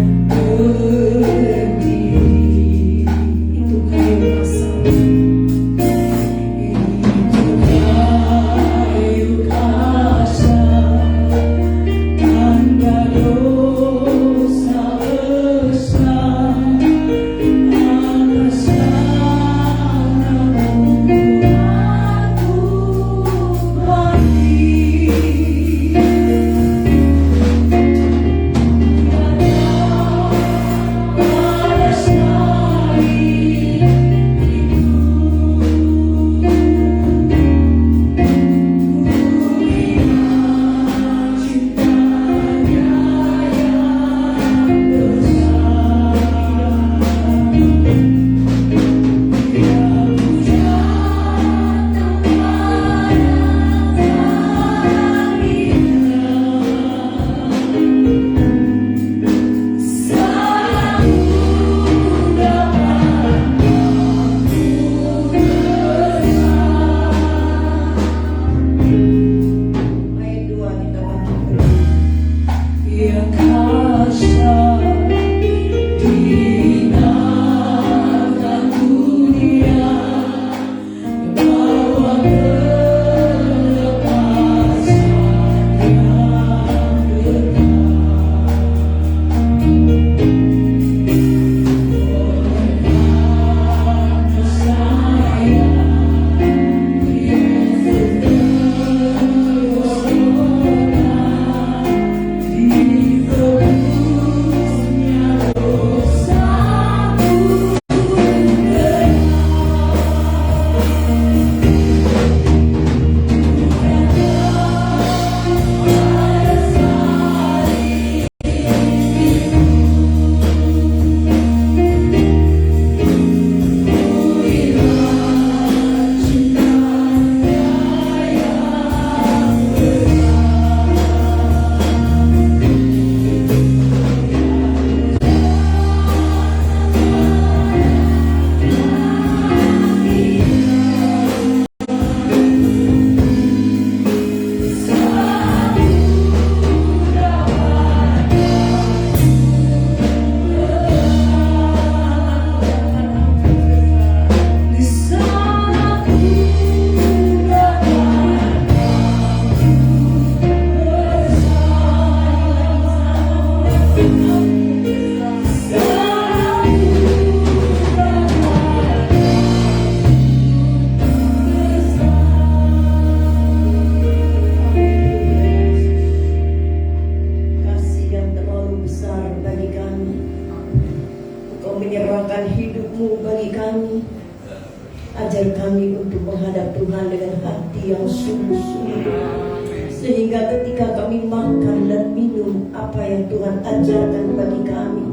Sehingga ketika kami makan dan minum apa yang Tuhan ajarkan bagi kami,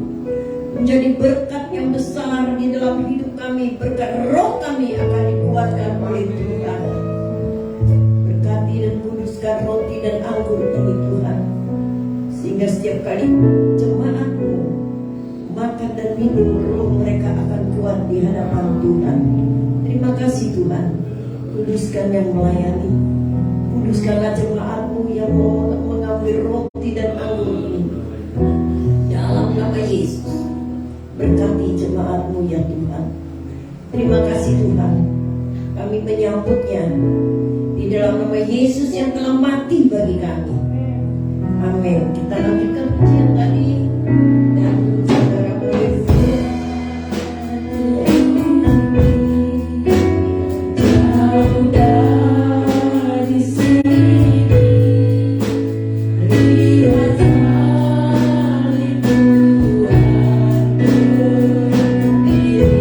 menjadi berkat yang besar di dalam hidup kami. Berkat roh kami akan dikuatkan oleh Tuhan. Berkati dan kuduskan roti dan anggur ini Tuhan, sehingga setiap kali jemaatmu makan dan minum, roh mereka akan kuat di hadapan Tuhan. Terima kasih Tuhan. Kuduskan yang melayani, kuduskanlah jemaatmu yang mau mengambil roti dan anggur ini. Dalam nama Yesus, berkati jemaatmu ya Tuhan. Terima kasih Tuhan. Kami menyambutnya di dalam nama Yesus yang telah mati bagi kami. Amin. Kita lanjutkan pujian tadi dan saudara boleh jauh dari sini, lihat salib Tuhan berdiri.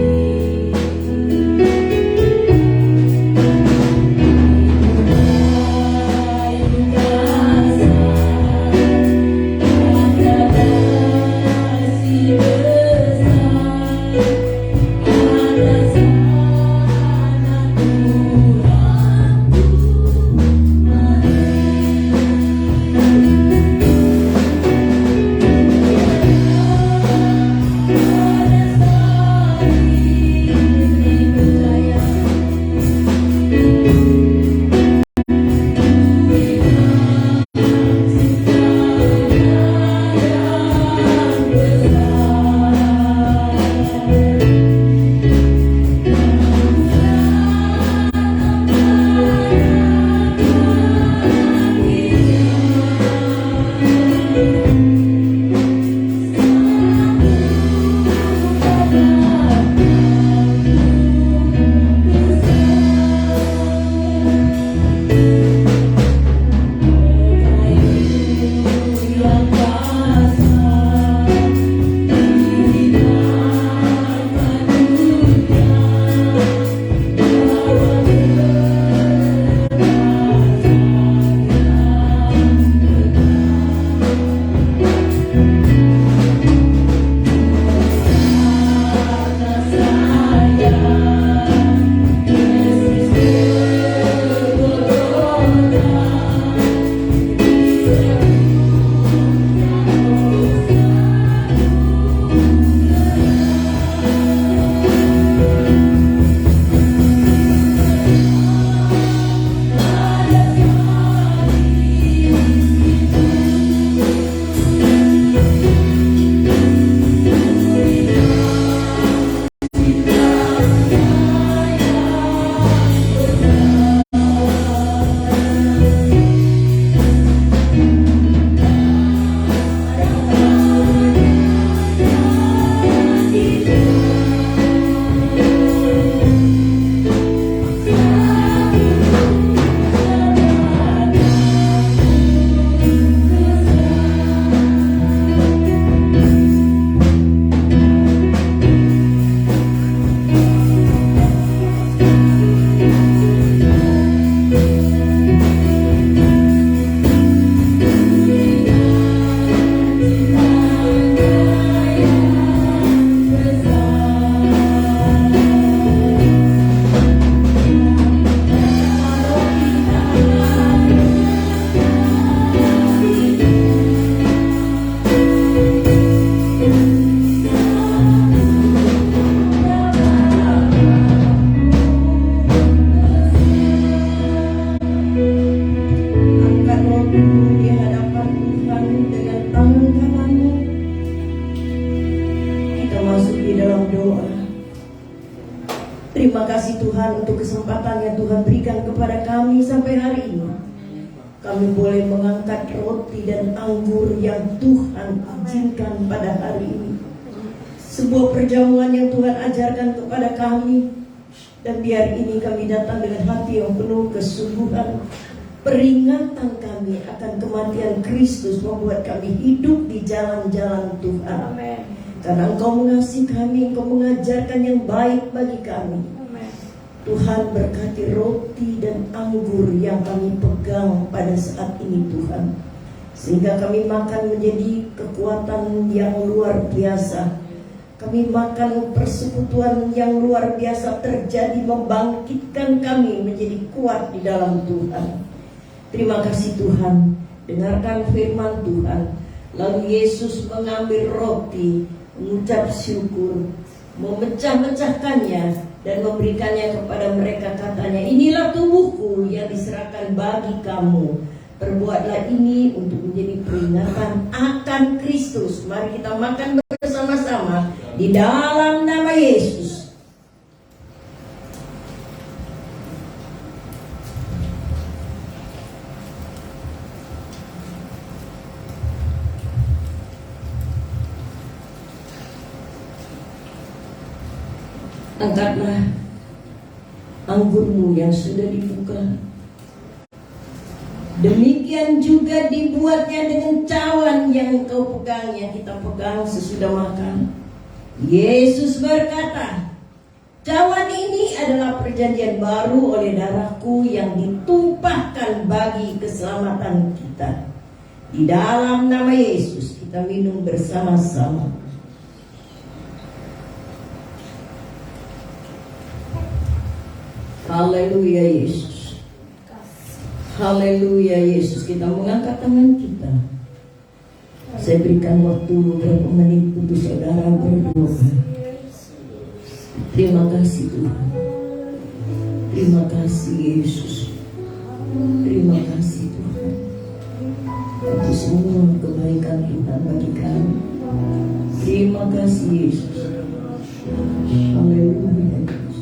Terima kasih Tuhan untuk kesempatan yang Tuhan berikan kepada kami sampai hari ini. Kami boleh mengangkat roti dan anggur yang Tuhan izinkan pada hari ini. Sebuah perjamuan yang Tuhan ajarkan kepada kami. Dan biar ini kami datang dengan hati yang penuh kesungguhan. Peringatan kami akan kematian Kristus membuat kami hidup di jalan-jalan Tuhan. Amin. Karena Engkau mengasihi kami, Engkau mengajarkan yang baik bagi kami. Amin. Tuhan berkati roti dan anggur yang kami pegang pada saat ini Tuhan, sehingga kami makan menjadi kekuatan yang luar biasa. Kami makan persekutuan yang luar biasa terjadi, membangkitkan kami menjadi kuat di dalam Tuhan. Terima kasih Tuhan. Dengarkan firman Tuhan. Lalu Yesus mengambil roti, mengucap syukur, memecah-mecahkannya dan memberikannya kepada mereka, katanya, inilah tubuhku yang diserahkan bagi kamu. Perbuatlah ini untuk menjadi peringatan akan Kristus. Mari kita makan bersama-sama di dalam nama Yesus. Angkatlah anggurmu yang sudah dibuka. Demikian juga dibuatnya dengan cawan yang kau pegang, yang kita pegang sesudah makan. Yesus berkata, cawan ini adalah perjanjian baru oleh darahku yang ditumpahkan bagi keselamatan kita. Di dalam nama Yesus kita minum bersama-sama. Haleluya Yesus. Haleluya Yesus. Kita mengangkat tangan kita. Saya berikan waktu beberapa menit untuk saudara berdoa. Terima kasih Tuhan. Terima kasih Yesus. Terima kasih Tuhan untuk semua kebaikan Tuhan bagi kami. Terima kasih Yesus. Haleluya Yesus.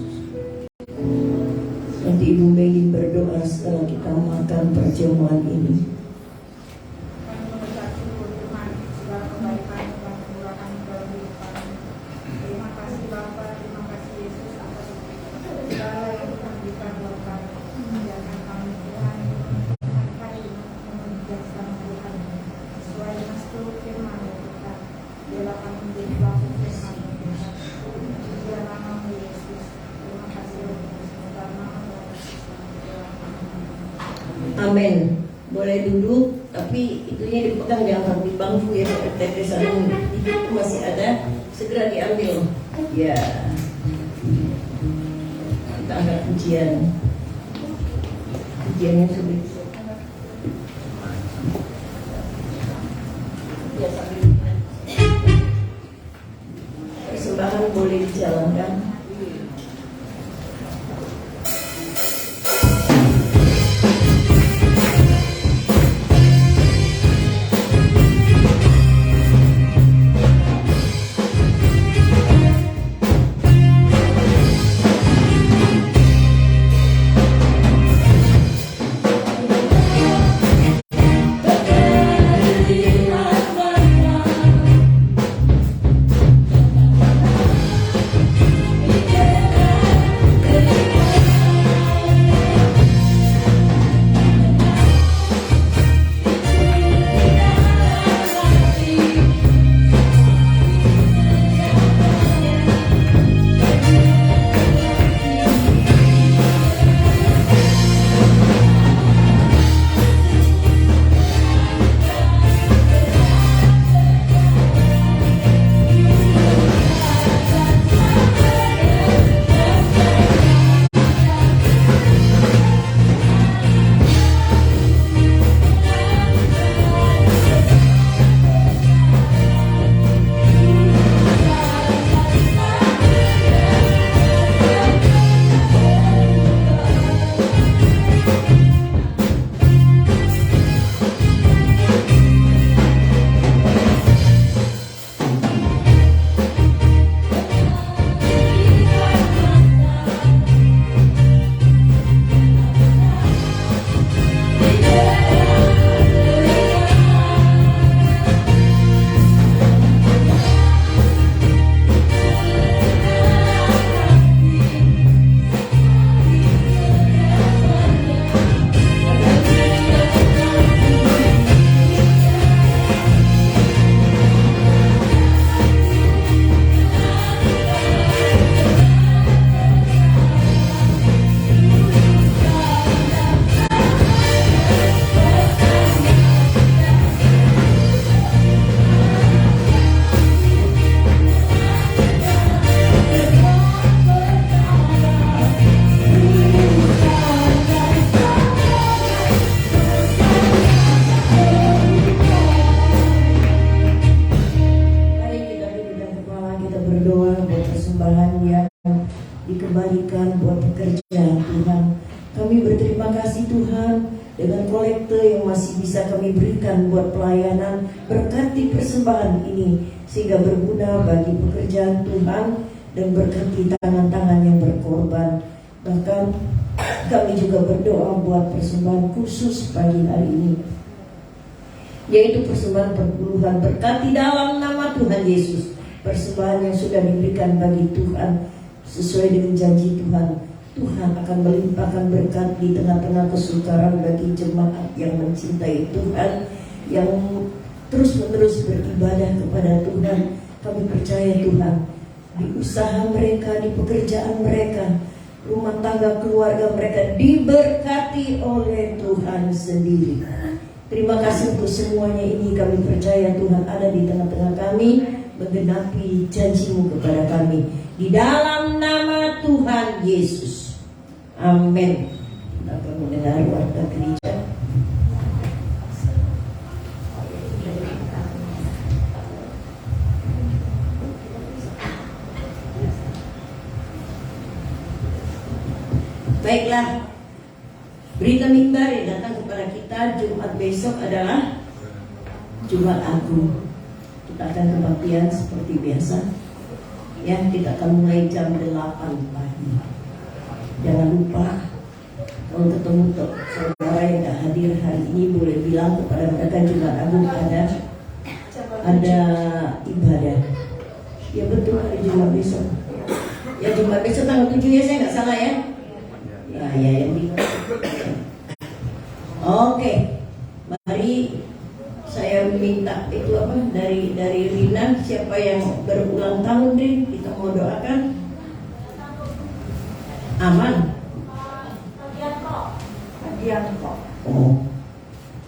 Nanti Ibu Megi berdoa setelah kita makan perjamuan ini. Amin. Boleh duduk, tapi itunya dipegang, jangan di bangku ya. Tetesan itu masih ada, segera diambil. Ya. Kita angkat pujian. Pujiannya sudah. Ya, sambil. Persembahan boleh dijalankan. dengan kolekte yang masih bisa kami berikan buat pelayanan. Berkati persembahan ini sehingga berguna bagi pekerjaan Tuhan, dan berkati tangan-tangan yang berkorban. Bahkan kami juga berdoa buat persembahan khusus pagi hari ini, yaitu persembahan perpuluhan. Berkati dalam nama Tuhan Yesus persembahan yang sudah diberikan bagi Tuhan sesuai dengan janji Tuhan. Tuhan akan melimpahkan berkat di tengah-tengah kesukaran bagi jemaat yang mencintai Tuhan, yang terus-menerus beribadah kepada Tuhan. Kami percaya Tuhan, di usaha mereka, di pekerjaan mereka, rumah tangga keluarga mereka diberkati oleh Tuhan sendiri. Terima kasih untuk semuanya ini. Kami percaya Tuhan ada di tengah-tengah kami, menggenapi janji-Mu kepada kami. Di dalam nama Tuhan Yesus. Amin. Kita akan mendengar warta gereja. Baiklah, berita mimbar yang datang kepada kita Jumat besok adalah Jumat Agung. Kita akan kebaktian seperti biasa. Ya, kita akan mulai jam 8 pagi. Jangan lupa, kalau ketemu saudara yang tidak hadir hari ini, boleh bilang kepada mereka Jumat Agung ada ibadah. Ya betul, hari Jumat besok. Ya Jumat besok tanggal 7 ya, saya nggak salah ya. Ya yang di. Oke, mari saya minta itu apa dari Rina, siapa yang berulang tahun deh, kita mau doakan. Aman. Pak Gianto. Oh,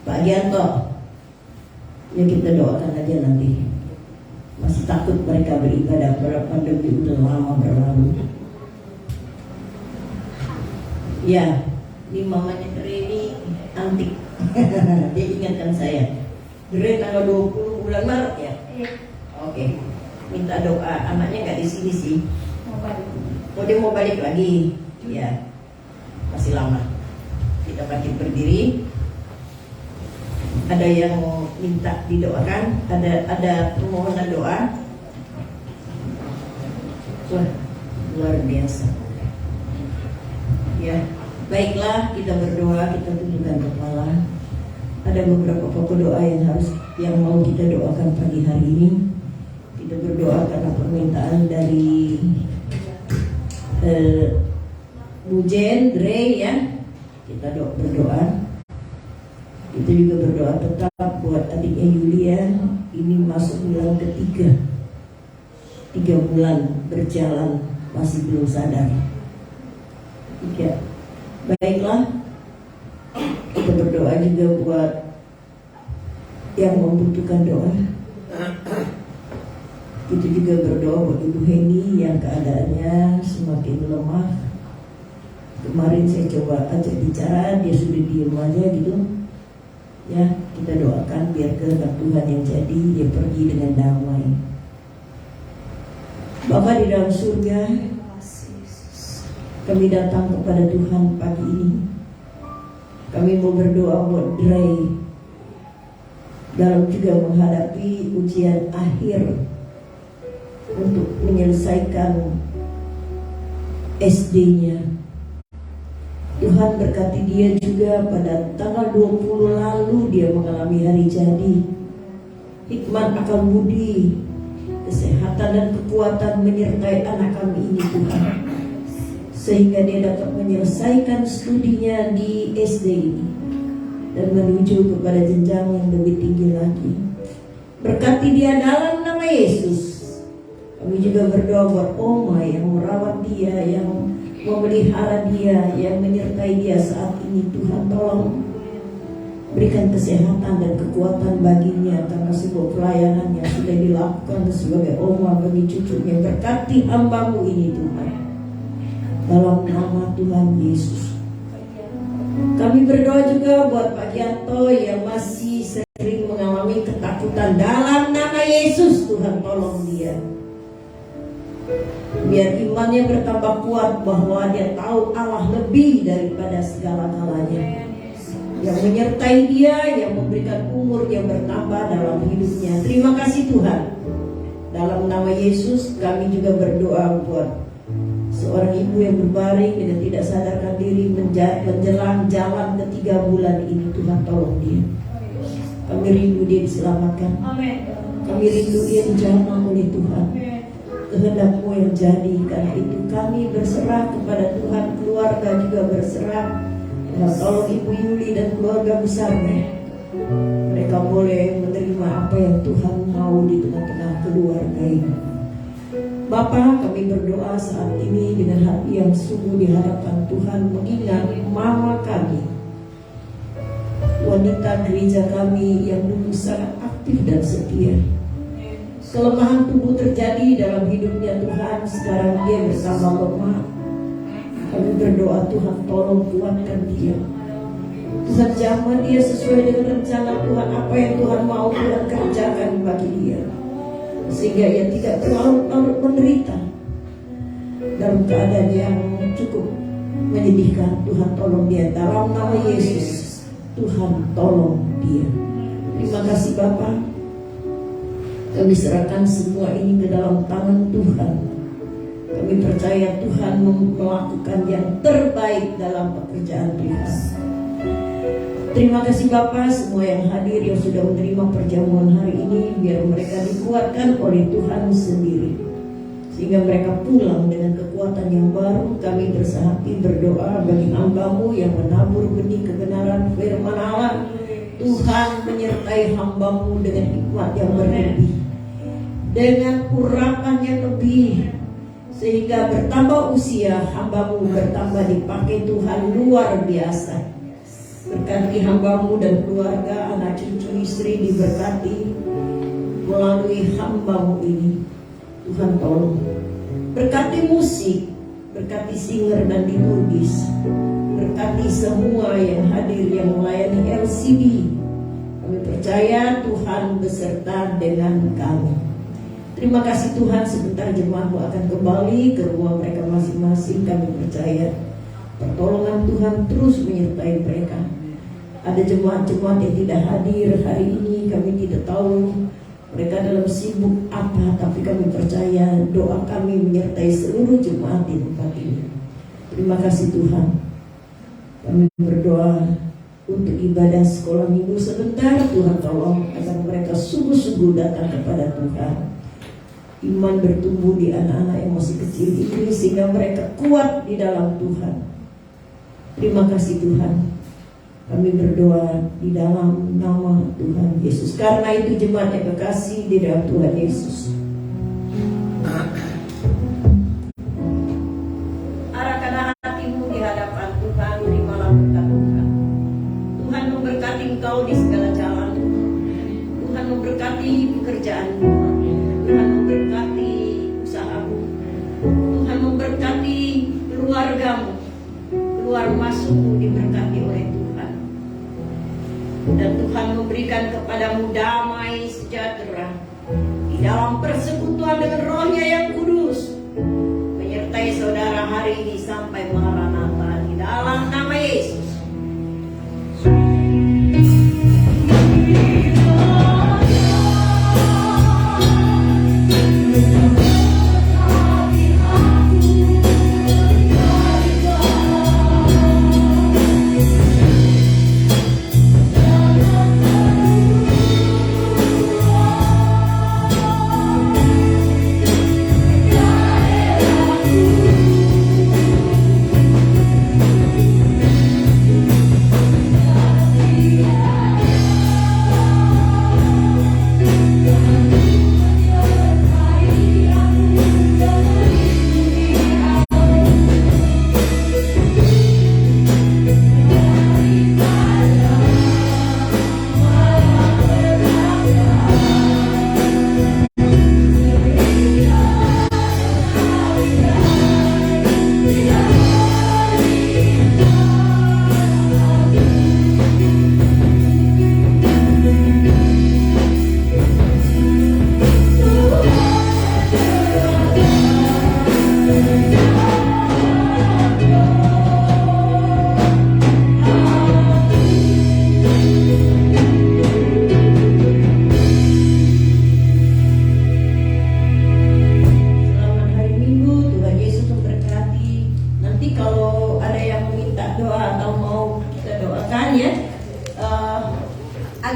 Pak Gianto. Ya kita doakan aja nanti. Masih takut mereka beribadah, pandemi udah lama berlalu. Ya, ini mamanya Reni antik. Dia ingatkan saya. Reni tanggal 20 bulan Maret ya. Iya. Oke. Minta doa. Anaknya nggak di sini sih. Mau balik. Oh, dia mau balik lagi. Ya, masih lama. Kita bangkit berdiri. Ada yang minta didoakan? Ada permohonan doa? Wah, luar biasa. Ya, baiklah, kita berdoa, kita tundukkan kepala. Ada beberapa pokok doa yang mau kita doakan pagi hari ini. Kita berdoa karena permintaan dari Bu Jen, Dre ya. Kita berdoa. Kita juga berdoa tetap buat adiknya Yulia. Ini masuk bulan ketiga, 3 bulan berjalan masih belum sadar. Ya, baiklah. Kita berdoa juga buat yang membutuhkan doa. Kita juga berdoa buat Ibu Heni yang keadaannya semakin lemah. Kemarin saya coba ajak bicara, dia sudah diem aja gitu. Ya, kita doakan biar kehendak Tuhan yang jadi, dia pergi dengan damai. Bapa di dalam surga, kami datang kepada Tuhan pagi ini. Kami mau berdoa buat Dre dalam juga menghadapi ujian akhir untuk menyelesaikan SD-nya. Tuhan berkati dia juga pada tanggal 20 lalu dia mengalami hari jadi. Hikmat, akal budi, kesehatan dan kekuatan menyertai anak kami ini Tuhan, sehingga dia dapat menyelesaikan studinya di SD ini dan menuju kepada jenjang yang lebih tinggi lagi. Berkati dia dalam nama Yesus. Kami juga berdoa buat Oma yang merawat dia, yang memelihara dia, yang menyertai dia saat ini. Tuhan tolong berikan kesehatan dan kekuatan baginya karena sebuah pelayanan yang sudah dilakukan sebagai Oma bagi cucunya. Berkati hamba-Mu ini Tuhan, dalam nama Tuhan Yesus. Kami berdoa juga buat Pak Gianto yang masih sering mengalami ketakutan. Dalam nama Yesus Tuhan tolong dia, biar imannya bertambah kuat bahwa dia tahu Allah lebih daripada segala-galanya. yang menyertai dia, yang memberikan umur yang bertambah dalam hidupnya. Terima kasih Tuhan. Dalam nama Yesus kami juga berdoa buat seorang ibu yang berbaring dan tidak sadarkan diri menjelang jalan ke 3 bulan ini. Tuhan tolong dia. Kami rindu dia diselamatkan. Amin. Kami rindu dia dijamah oleh Tuhan. Kehendak-Mu yang jadi. Karena itu kami berserah kepada Tuhan. Keluarga juga berserah. Tuhan tolong Ibu Yuli dan keluarga besarnya. Mereka boleh menerima apa yang Tuhan mau di tengah-tengah keluarga ini. Bapa, kami berdoa saat ini dengan hati yang sungguh di hadapan Tuhan, mengingat mama kami, wanita gereja kami yang dulu sangat aktif dan setia. Kelemahan tubuh terjadi dalam hidupnya Tuhan, sekarang dia bersama lemah. Kami berdoa Tuhan tolong kuatkan dia. Tuhan jamah dia sesuai dengan rencana Tuhan, apa yang Tuhan mau Tuhan kerjakan bagi dia, sehingga ia tidak berlarut-larut menderita dalam keadaan yang cukup menyedihkan. Tuhan tolong dia dalam nama Yesus. Tuhan tolong dia. Terima kasih Bapa. Kami serahkan semua ini ke dalam tangan Tuhan. Kami percaya Tuhan melakukan yang terbaik dalam pekerjaan Tuhan. Terima kasih Bapa, semua yang hadir yang sudah menerima perjamuan hari ini, biar mereka dikuatkan oleh Tuhan sendiri, sehingga mereka pulang dengan kekuatan yang baru. Kami bersahati berdoa bagi hamba-Mu yang menabur benih kebenaran firman Allah. Tuhan menyertai hamba-Mu dengan hikmat yang berlebih, dengan urapan yang lebih, sehingga bertambah usia hamba-Mu, bertambah dipakai Tuhan luar biasa. Berkati hamba-Mu dan keluarga, anak cucu istri diberkati melalui hamba-Mu ini. Tuhan tolong. Berkati musik, berkati singer dan liturgis, berkati semua yang hadir yang melayani LCD. Kami percaya Tuhan beserta dengan kami. Terima kasih Tuhan, sebentar jemaat-Mu akan kembali ke rumah mereka masing-masing. Kami percaya pertolongan Tuhan terus menyertai mereka. Ada jemaat-jemaat yang tidak hadir hari ini, kami tidak tahu mereka dalam sibuk apa, tapi kami percaya doa kami menyertai seluruh jemaat di tempat ini. Terima kasih Tuhan. Kami berdoa untuk ibadah sekolah minggu sebentar. Tuhan tolong agar mereka sungguh-sungguh datang kepada Tuhan. Iman bertumbuh di anak-anak yang masih kecil ini, sehingga mereka kuat di dalam Tuhan. Terima kasih Tuhan. Kami berdoa di dalam nama Tuhan Yesus. Karena itu jemaat yang kekasih di dalam Tuhan Yesus, arahkan hatimu di hadapan Tuhan. Terimalah berkat Tuhan. Tuhan memberkati engkau di segala jalan. Tuhan memberkati pekerjaanmu. Tuhan memberkati usahamu. Tuhan memberkati keluargamu. Keluar masukmu diberkati oleh Tuhan. Dan Tuhan memberikan kepadamu damai sejahtera di dalam persekutuan dengan Roh-Nya yang kudus, menyertai saudara hari ini sampai Maranatha di dalam nama Yesus.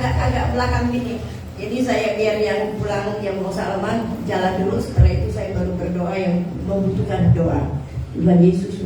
agak belakang gini. Jadi saya biar yang pulang yang mau salaman jalan dulu, setelah itu saya baru berdoa yang membutuhkan doa. Tuhan Yesus